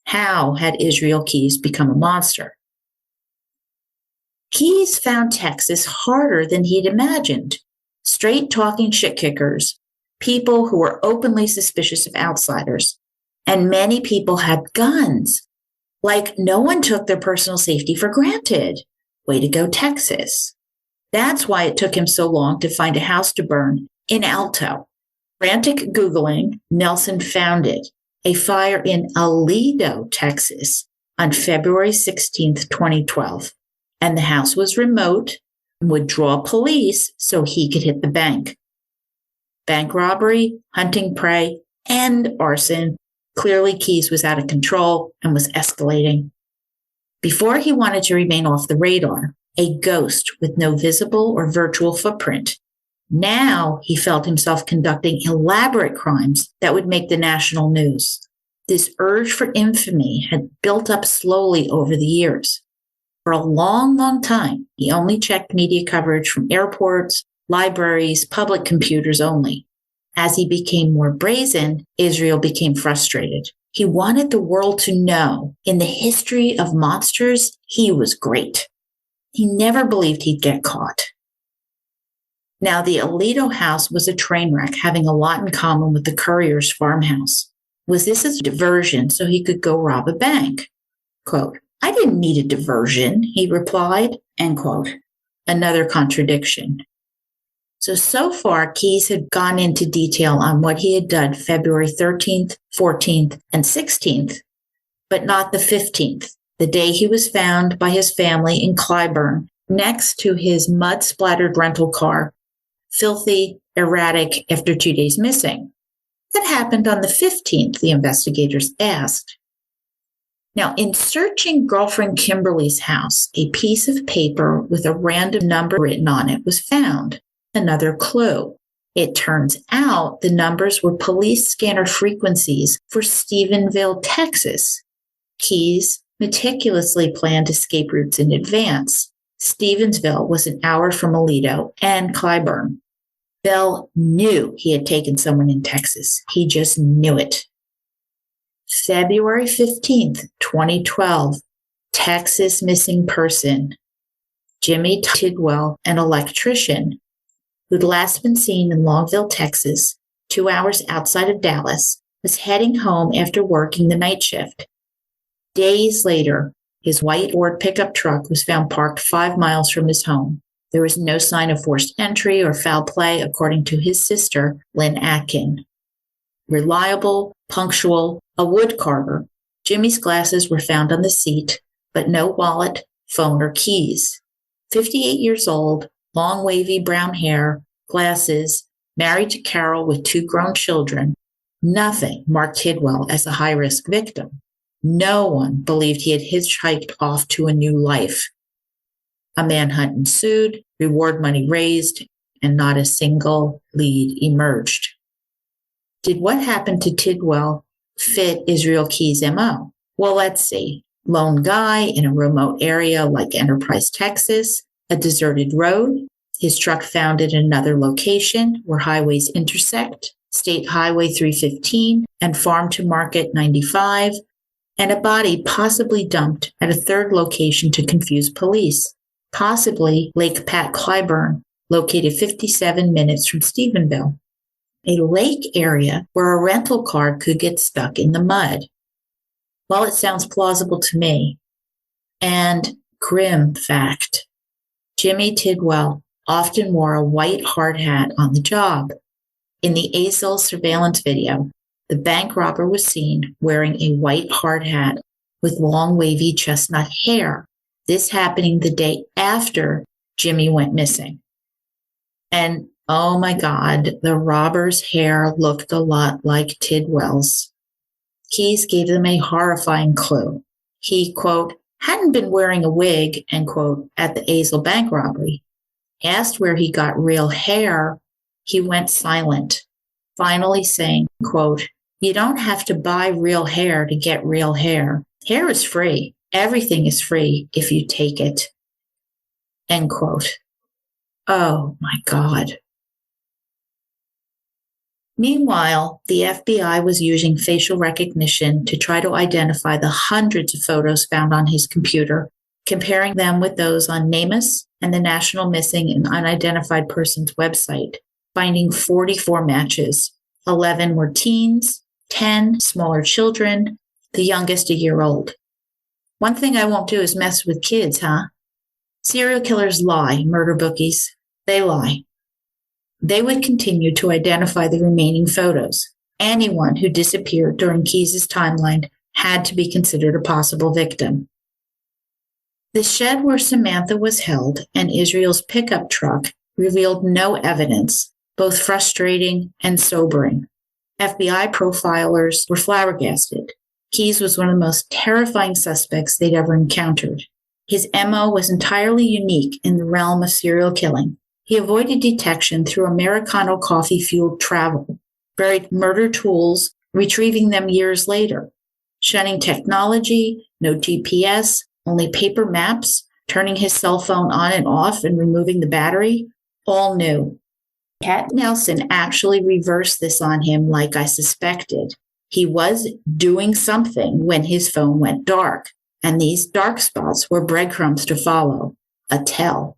How had Israel Keyes become a monster? Keyes found Texas harder than he'd imagined. Straight-talking shit-kickers, people who were openly suspicious of outsiders, and many people had guns. Like, no one took their personal safety for granted. Way to go, Texas. That's why it took him so long to find a house to burn in Alto. Frantic Googling, Nelson found it, a fire in Aledo, Texas, on February 16th, 2012. And the house was remote and would draw police so he could hit the bank. Bank robbery, hunting prey, and arson. Clearly, Keyes was out of control and was escalating. Before he wanted to remain off the radar, a ghost with no visible or virtual footprint. Now he felt himself conducting elaborate crimes that would make the national news. This urge for infamy had built up slowly over the years. For a long, long time, he only checked media coverage from airports, libraries, public computers only. As he became more brazen, Israel became frustrated. He wanted the world to know, in the history of monsters, he was great. He never believed he'd get caught. Now, the Aledo house was a train wreck, having a lot in common with the Courier's farmhouse. Was this a diversion so he could go rob a bank? Quote, "I didn't need a diversion," he replied, end quote. Another contradiction. So far, Keyes had gone into detail on what he had done February 13th, 14th, and 16th, but not the 15th, the day he was found by his family in Clybourne next to his mud-splattered rental car, filthy, erratic, after 2 days missing. What happened on the 15th, the investigators asked. Now, in searching girlfriend Kimberly's house, a piece of paper with a random number written on it was found. Another clue. It turns out the numbers were police scanner frequencies for Stephenville, Texas. Keyes meticulously planned escape routes in advance. Stevensville was an hour from Aledo and Clybourne. Bell knew he had taken someone in Texas. He just knew it. February 15th, 2012, Texas missing person. Jimmy Tidwell, an electrician, who'd last been seen in Longville, Texas, 2 hours outside of Dallas, was heading home after working the night shift. Days later, his white Ford pickup truck was found parked 5 miles from his home. There was no sign of forced entry or foul play, according to his sister, Lynn Atkin. Reliable, punctual, a wood carver, Jimmy's glasses were found on the seat, but no wallet, phone, or keys. 58 years old, long wavy brown hair, glasses, married to Carol with 2 grown children. Nothing marked Tidwell as a high-risk victim. No one believed he had hitchhiked off to a new life. A manhunt ensued, reward money raised, and not a single lead emerged. Did what happened to Tidwell fit Israel Keyes' MO? Well, let's see. Lone guy in a remote area like Enterprise, Texas, a deserted road. His truck found at another location where highways intersect, State Highway 315 and Farm to Market 95, and a body possibly dumped at a third location to confuse police, possibly Lake Pat Clyburn, located 57 minutes from Stephenville, a lake area where a rental car could get stuck in the mud. Well, it sounds plausible to me. And grim fact, Jimmy Tidwell often wore a white hard hat on the job. In the Azle surveillance video, the bank robber was seen wearing a white hard hat with long wavy chestnut hair, this happening the day after Jimmy went missing. And oh my God, the robber's hair looked a lot like Tidwell's. Keyes gave them a horrifying clue. He, quote, hadn't been wearing a wig, end quote, at the Azle bank robbery. Asked where he got real hair, he went silent, finally saying, quote, you don't have to buy real hair to get real hair. Hair is free. Everything is free if you take it. End quote. Oh my God. Meanwhile, the FBI was using facial recognition to try to identify the hundreds of photos found on his computer, comparing them with those on NamUs and the National Missing and Unidentified Persons website, finding 44 matches. 11 were teens, 10 smaller children, the youngest a year old. One thing I won't do is mess with kids, huh? Serial killers lie, murder bookies. They lie. They would continue to identify the remaining photos. Anyone who disappeared during Keyes' timeline had to be considered a possible victim. The shed where Samantha was held and Israel's pickup truck revealed no evidence, both frustrating and sobering. FBI profilers were flabbergasted. Keyes was one of the most terrifying suspects they'd ever encountered. His MO was entirely unique in the realm of serial killing. He avoided detection through Americano coffee-fueled travel, buried murder tools, retrieving them years later, shunning technology, no GPS, only paper maps, turning his cell phone on and off and removing the battery, all new. Cat Nelson actually reversed this on him like I suspected. He was doing something when his phone went dark, and these dark spots were breadcrumbs to follow, a tell.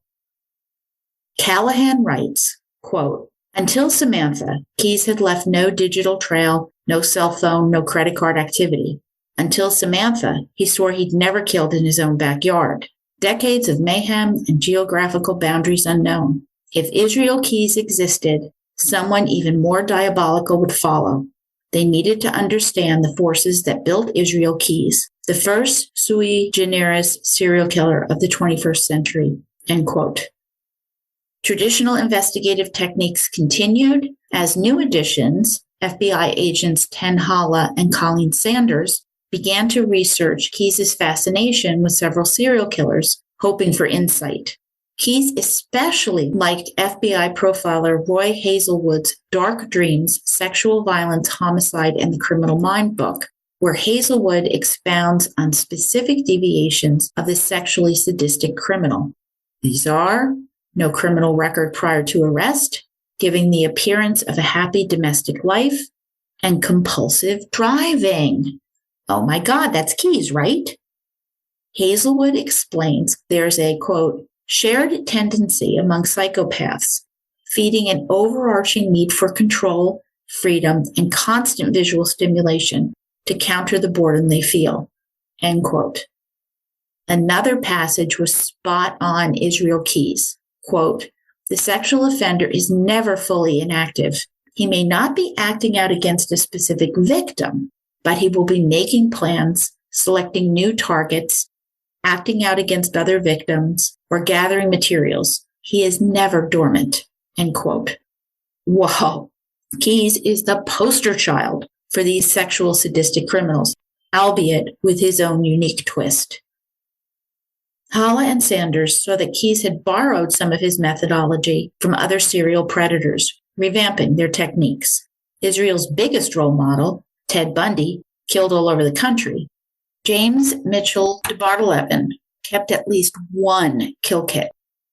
Callahan writes, quote, until Samantha, Keyes had left no digital trail, no cell phone, no credit card activity. Until Samantha, he swore he'd never killed in his own backyard. Decades of mayhem and geographical boundaries unknown. If Israel Keyes existed, someone even more diabolical would follow. They needed to understand the forces that built Israel Keyes, the first sui generis serial killer of the 21st century, end quote. Traditional investigative techniques continued as new additions, FBI agents Ten Hala and Colleen Sanders, began to research Keyes' fascination with several serial killers, hoping for insight. Keyes especially liked FBI profiler Roy Hazelwood's Dark Dreams, Sexual Violence, Homicide, and the Criminal Mind book, where Hazelwood expounds on specific deviations of the sexually sadistic criminal. These are no criminal record prior to arrest, giving the appearance of a happy domestic life, and compulsive driving. Oh my God, that's Keyes, right? Hazelwood explains there's a, quote, shared tendency among psychopaths, feeding an overarching need for control, freedom, and constant visual stimulation to counter the boredom they feel, end quote. Another passage was spot on Israel Keyes. Quote, the sexual offender is never fully inactive. He may not be acting out against a specific victim, but he will be making plans, selecting new targets, acting out against other victims, or gathering materials. He is never dormant, end quote. Whoa. Keyes is the poster child for these sexual sadistic criminals, albeit with his own unique twist. Hala and Sanders saw that Keyes had borrowed some of his methodology from other serial predators, revamping their techniques. Israel's biggest role model, Ted Bundy, killed all over the country. James Mitchell de Bartolevin kept at least one kill kit.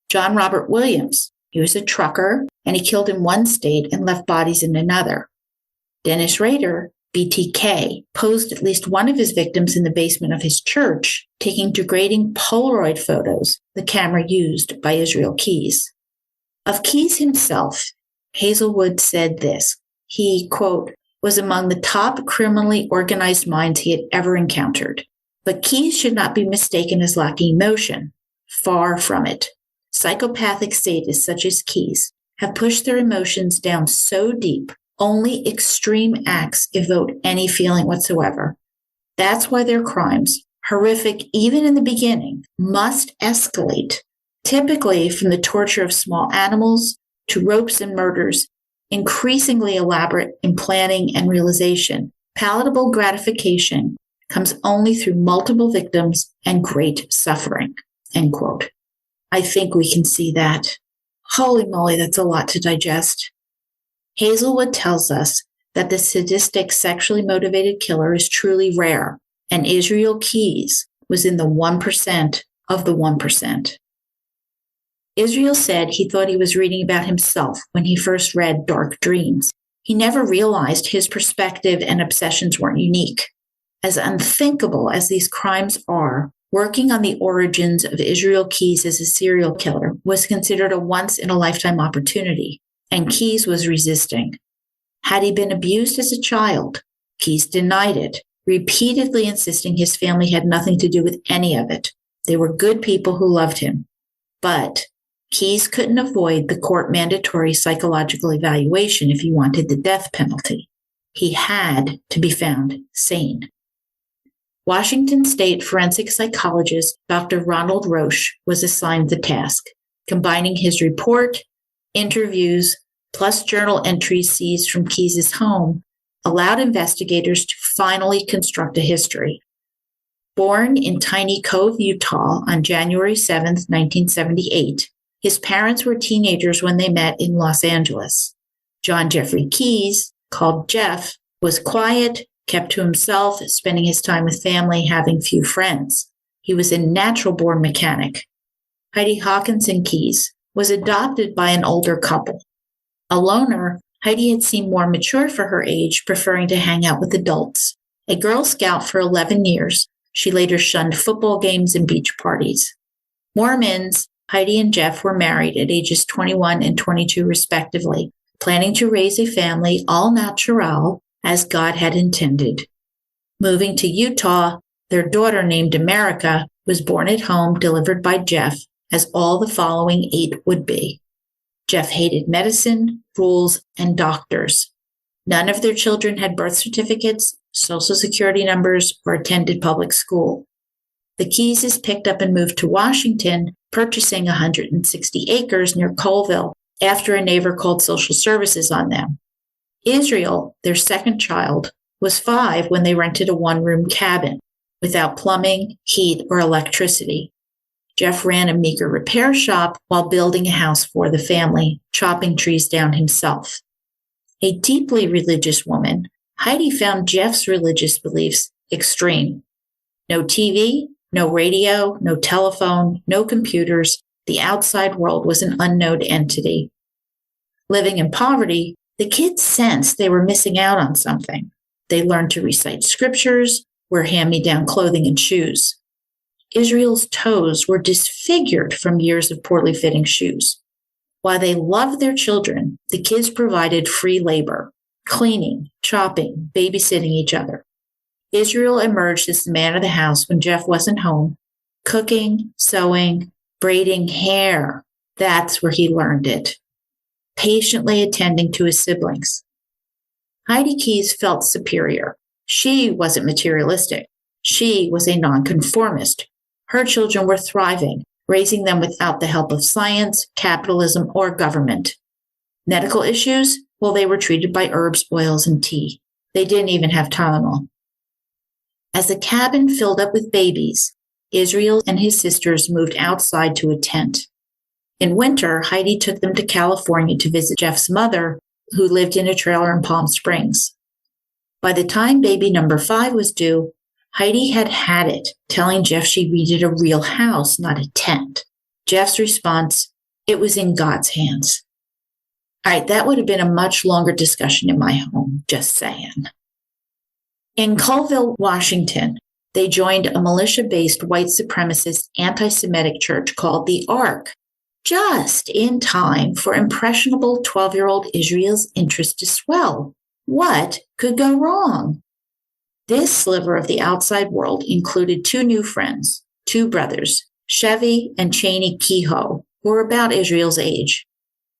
John Robert Williams He was a trucker, and he killed in one state and left bodies in another. Dennis Rader, BTK, posed at least one of his victims in the basement of his church, taking degrading Polaroid photos the camera used by Israel Keyes. Of Keyes himself, Hazelwood said this. He, quote, was among the top criminally organized minds he had ever encountered. But Keyes should not be mistaken as lacking emotion. Far from it. Psychopathic sadists such as Keyes have pushed their emotions down so deep, only extreme acts evoke any feeling whatsoever. That's why their crimes, horrific even in the beginning, must escalate, typically from the torture of small animals to ropes and murders, increasingly elaborate in planning and realization. Palatable gratification comes only through multiple victims and great suffering, end quote. I think we can see that. Holy moly, that's a lot to digest. Hazelwood tells us that the sadistic, sexually motivated killer is truly rare, and Israel Keyes was in the 1% of the 1%. Israel said he thought he was reading about himself when he first read Dark Dreams. He never realized his perspective and obsessions weren't unique. As unthinkable as these crimes are, working on the origins of Israel Keyes as a serial killer was considered a once-in-a-lifetime opportunity, and Keyes was resisting. Had he been abused as a child? Keyes denied it, repeatedly insisting his family had nothing to do with any of it. They were good people who loved him. But Keyes couldn't avoid the court-mandatory psychological evaluation if he wanted the death penalty. He had to be found sane. Washington State forensic psychologist Dr. Ronald Roche was assigned the task, combining his report, interviews, plus journal entries seized from Keyes' home, allowed investigators to finally construct a history. Born in Tiny Cove, Utah on January 7, 1978, his parents were teenagers when they met in Los Angeles. John Jeffrey Keyes, called Jeff, was quiet, kept to himself, spending his time with family, having few friends. He was a natural-born mechanic. Heidi Hawkinson Keyes was adopted by an older couple. A loner, Heidi had seemed more mature for her age, preferring to hang out with adults. A Girl Scout for 11 years, she later shunned football games and beach parties. Mormons, Heidi and Jeff were married at ages 21 and 22 respectively, planning to raise a family all natural, as God had intended. Moving to Utah, their daughter named America was born at home, delivered by Jeff, as all the following 8 would be. Jeff hated medicine, rules, and doctors. None of their children had birth certificates, social security numbers, or attended public school. The Keyes picked up and moved to Washington, purchasing 160 acres near Colville after a neighbor called social services on them. Israel, their second child, was 5 when they rented a one-room cabin without plumbing, heat, or electricity. Jeff ran a meager repair shop while building a house for the family, chopping trees down himself. A deeply religious woman, Heidi found Jeff's religious beliefs extreme. No TV, no radio, no telephone, no computers. The outside world was an unknown entity. Living in poverty, the kids sensed they were missing out on something. They learned to recite scriptures, wear hand-me-down clothing and shoes. Israel's toes were disfigured from years of poorly fitting shoes. While they loved their children, the kids provided free labor, cleaning, chopping, babysitting each other. Israel emerged as the man of the house when Jeff wasn't home, cooking, sewing, braiding hair. That's where he learned it. Patiently attending to his siblings. Heidi Keyes felt superior. She wasn't materialistic. She was a nonconformist. Her children were thriving, raising them without the help of science, capitalism, or government. Medical issues? Well, they were treated by herbs, oils, and tea. They didn't even have Tylenol. As the cabin filled up with babies, Israel and his sisters moved outside to a tent. In winter, Heidi took them to California to visit Jeff's mother, who lived in a trailer in Palm Springs. By the time baby number 5 was due, Heidi had had it, telling Jeff she needed a real house, not a tent. Jeff's response, It was in God's hands. All right, that would have been a much longer discussion in my home, just saying. In Colville, Washington, they joined a militia-based white supremacist anti-Semitic church called the Ark, just in time for impressionable 12-year-old Israel's interest to swell. What could go wrong? This sliver of the outside world included two new friends, two brothers, Chevy and Cheney Kehoe, who were about Israel's age.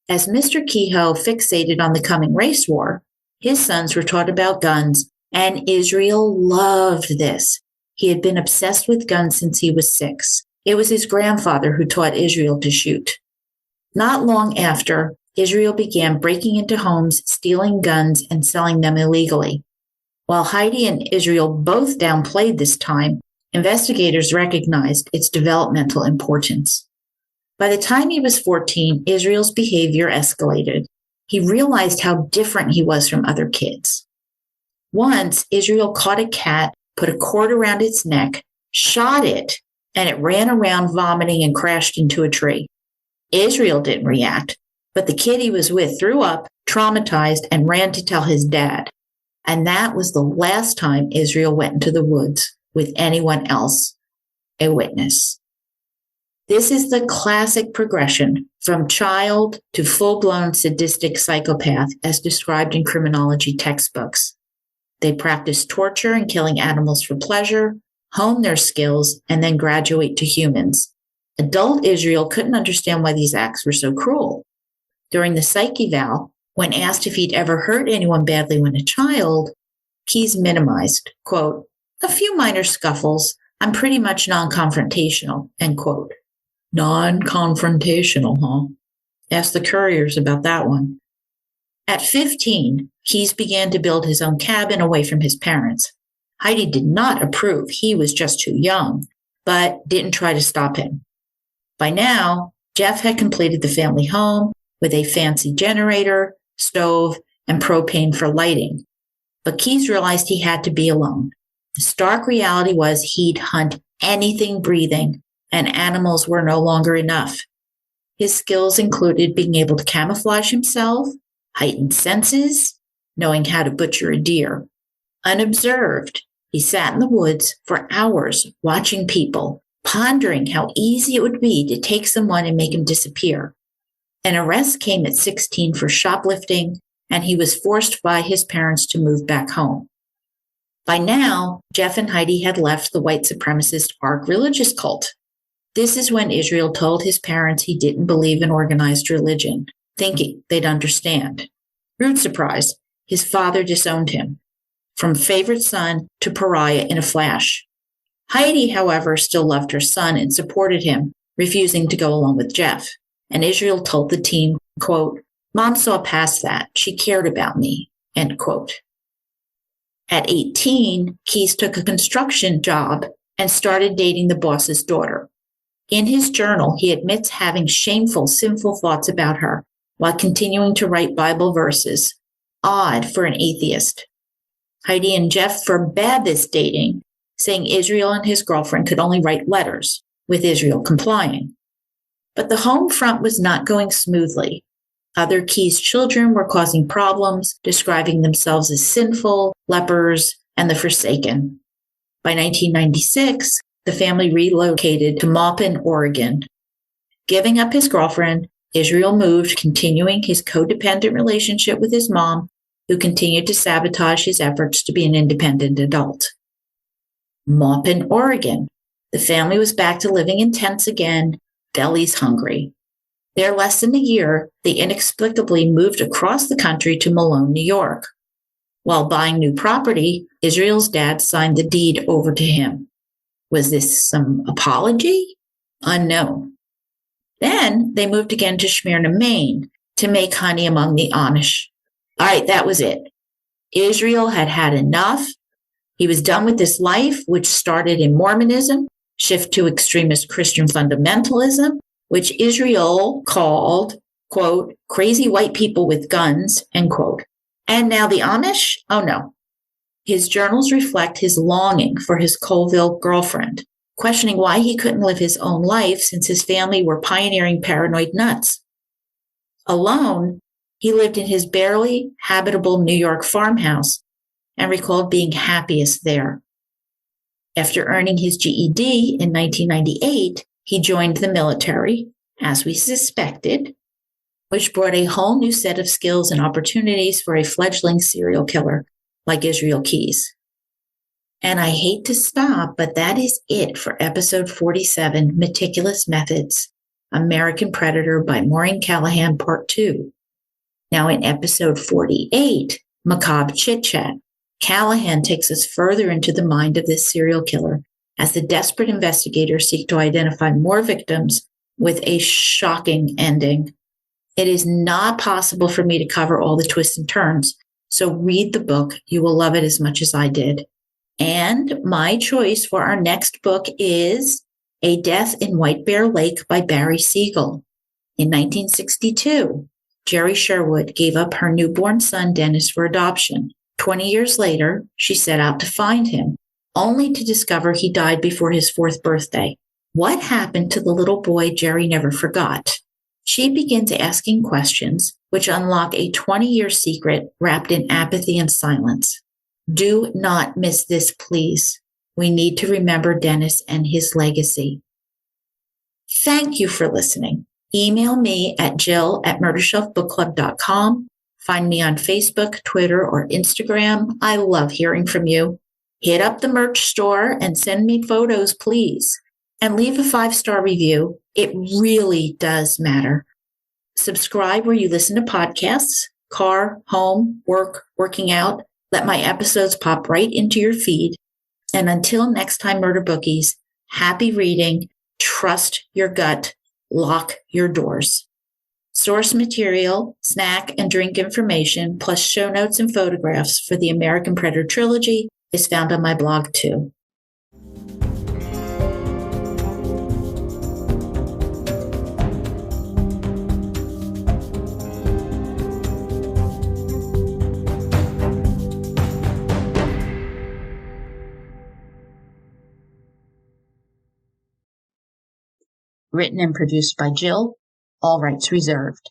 As Mr. Kehoe fixated on the coming race war, his sons were taught about guns, and Israel loved this. He had been obsessed with guns since he was 6. It was his grandfather who taught Israel to shoot. Not long after, Israel began breaking into homes, stealing guns, and selling them illegally. While Heidi and Israel both downplayed this time, investigators recognized its developmental importance. By the time he was 14, Israel's behavior escalated. He realized how different he was from other kids. Once, Israel caught a cat, put a cord around its neck, shot it, and it ran around vomiting and crashed into a tree. Israel didn't react, but the kid he was with threw up, traumatized, and ran to tell his dad. And that was the last time Israel went into the woods with anyone else, a witness. This is the classic progression from child to full-blown sadistic psychopath as described in criminology textbooks. They practice torture and killing animals for pleasure, hone their skills, and then graduate to humans. Adult Israel couldn't understand why these acts were so cruel. During the psych eval, when asked if he'd ever hurt anyone badly when a child, Keyes minimized, quote, "A few minor scuffles. I'm pretty much non-confrontational," end quote. Non-confrontational, huh? Ask the couriers about that one. At 15, Keyes began to build his own cabin away from his parents. Heidi did not approve. He was just too young, but didn't try to stop him. By now, Jeff had completed the family home with a fancy generator, stove, and propane for lighting. But Keyes realized he had to be alone. The stark reality was he'd hunt anything breathing, and animals were no longer enough. His skills included being able to camouflage himself, heightened senses, knowing how to butcher a deer. Unobserved, he sat in the woods for hours watching people, pondering how easy it would be to take someone and make him disappear. An arrest came at 16 for shoplifting, and he was forced by his parents to move back home. By now, Jeff and Heidi had left the white supremacist Ark religious cult. This is when Israel told his parents he didn't believe in organized religion, thinking they'd understand. Rude surprise, his father disowned him, from favorite son to pariah in a flash. Heidi, however, still loved her son and supported him, refusing to go along with Jeff. And Israel told the team, quote, "Mom saw past that. She cared about me," end quote. At 18, Keyes took a construction job and started dating the boss's daughter. In his journal, he admits having shameful, sinful thoughts about her while continuing to write Bible verses. Odd for an atheist. Heidi and Jeff forbade this dating, saying Israel and his girlfriend could only write letters, with Israel complying. But the home front was not going smoothly. Other Keyes children were causing problems, describing themselves as sinful, lepers, and the forsaken. By 1996, the family relocated to Maupin, Oregon. Giving up his girlfriend, Israel moved, continuing his codependent relationship with his mom, who continued to sabotage his efforts to be an independent adult. Maupin, Oregon. The family was back to living in tents again, bellies hungry. There less than a year, they inexplicably moved across the country to Malone, New York. While buying new property, Israel's dad signed the deed over to him. Was this some apology? Unknown. Then they moved again to Smyrna, Maine, to make honey among the Amish. All right, that was it. Israel had had enough. He was done with this life, which started in Mormonism, shift to extremist Christian fundamentalism, which Israel called, quote, "crazy white people with guns," end quote. And now the Amish? Oh no. His journals reflect his longing for his Colville girlfriend. questioning why he couldn't live his own life since his family were pioneering paranoid nuts. Alone, he lived in his barely habitable New York farmhouse and recalled being happiest there. After earning his GED in 1998, he joined the military, as we suspected, which brought a whole new set of skills and opportunities for a fledgling serial killer like Israel Keyes. And I hate to stop, but that is it for episode 47, Meticulous Methods, American Predator by Maureen Callahan, Part 2. Now in episode 48, Macabre Chit Chat, Callahan takes us further into the mind of this serial killer as the desperate investigators seek to identify more victims with a shocking ending. It is not possible for me to cover all the twists and turns, so read the book. You will love it as much as I did. And my choice for our next book is A Death in White Bear Lake by Barry Siegel. In 1962, Jerry Sherwood gave up her newborn son, Dennis, for adoption. 20 years later, she set out to find him, only to discover he died before his 4th birthday. What happened to the little boy Jerry never forgot? She begins asking questions which unlock a 20-year secret wrapped in apathy and silence. Do not miss this, please. We need to remember Dennis and his legacy. Thank you for listening. Email me at jill@murdershelfbookclub.com. Find me on Facebook, Twitter, or Instagram. I love hearing from you. Hit up the merch store and send me photos, please. And leave a 5-star review. It really does matter. Subscribe where you listen to podcasts, car, home, work, working out. Let my episodes pop right into your feed. And until next time, Murder Bookies, happy reading, trust your gut, lock your doors. Source material, snack and drink information, plus show notes and photographs for the American Predator trilogy is found on my blog too. Written and produced by Jill, all rights reserved.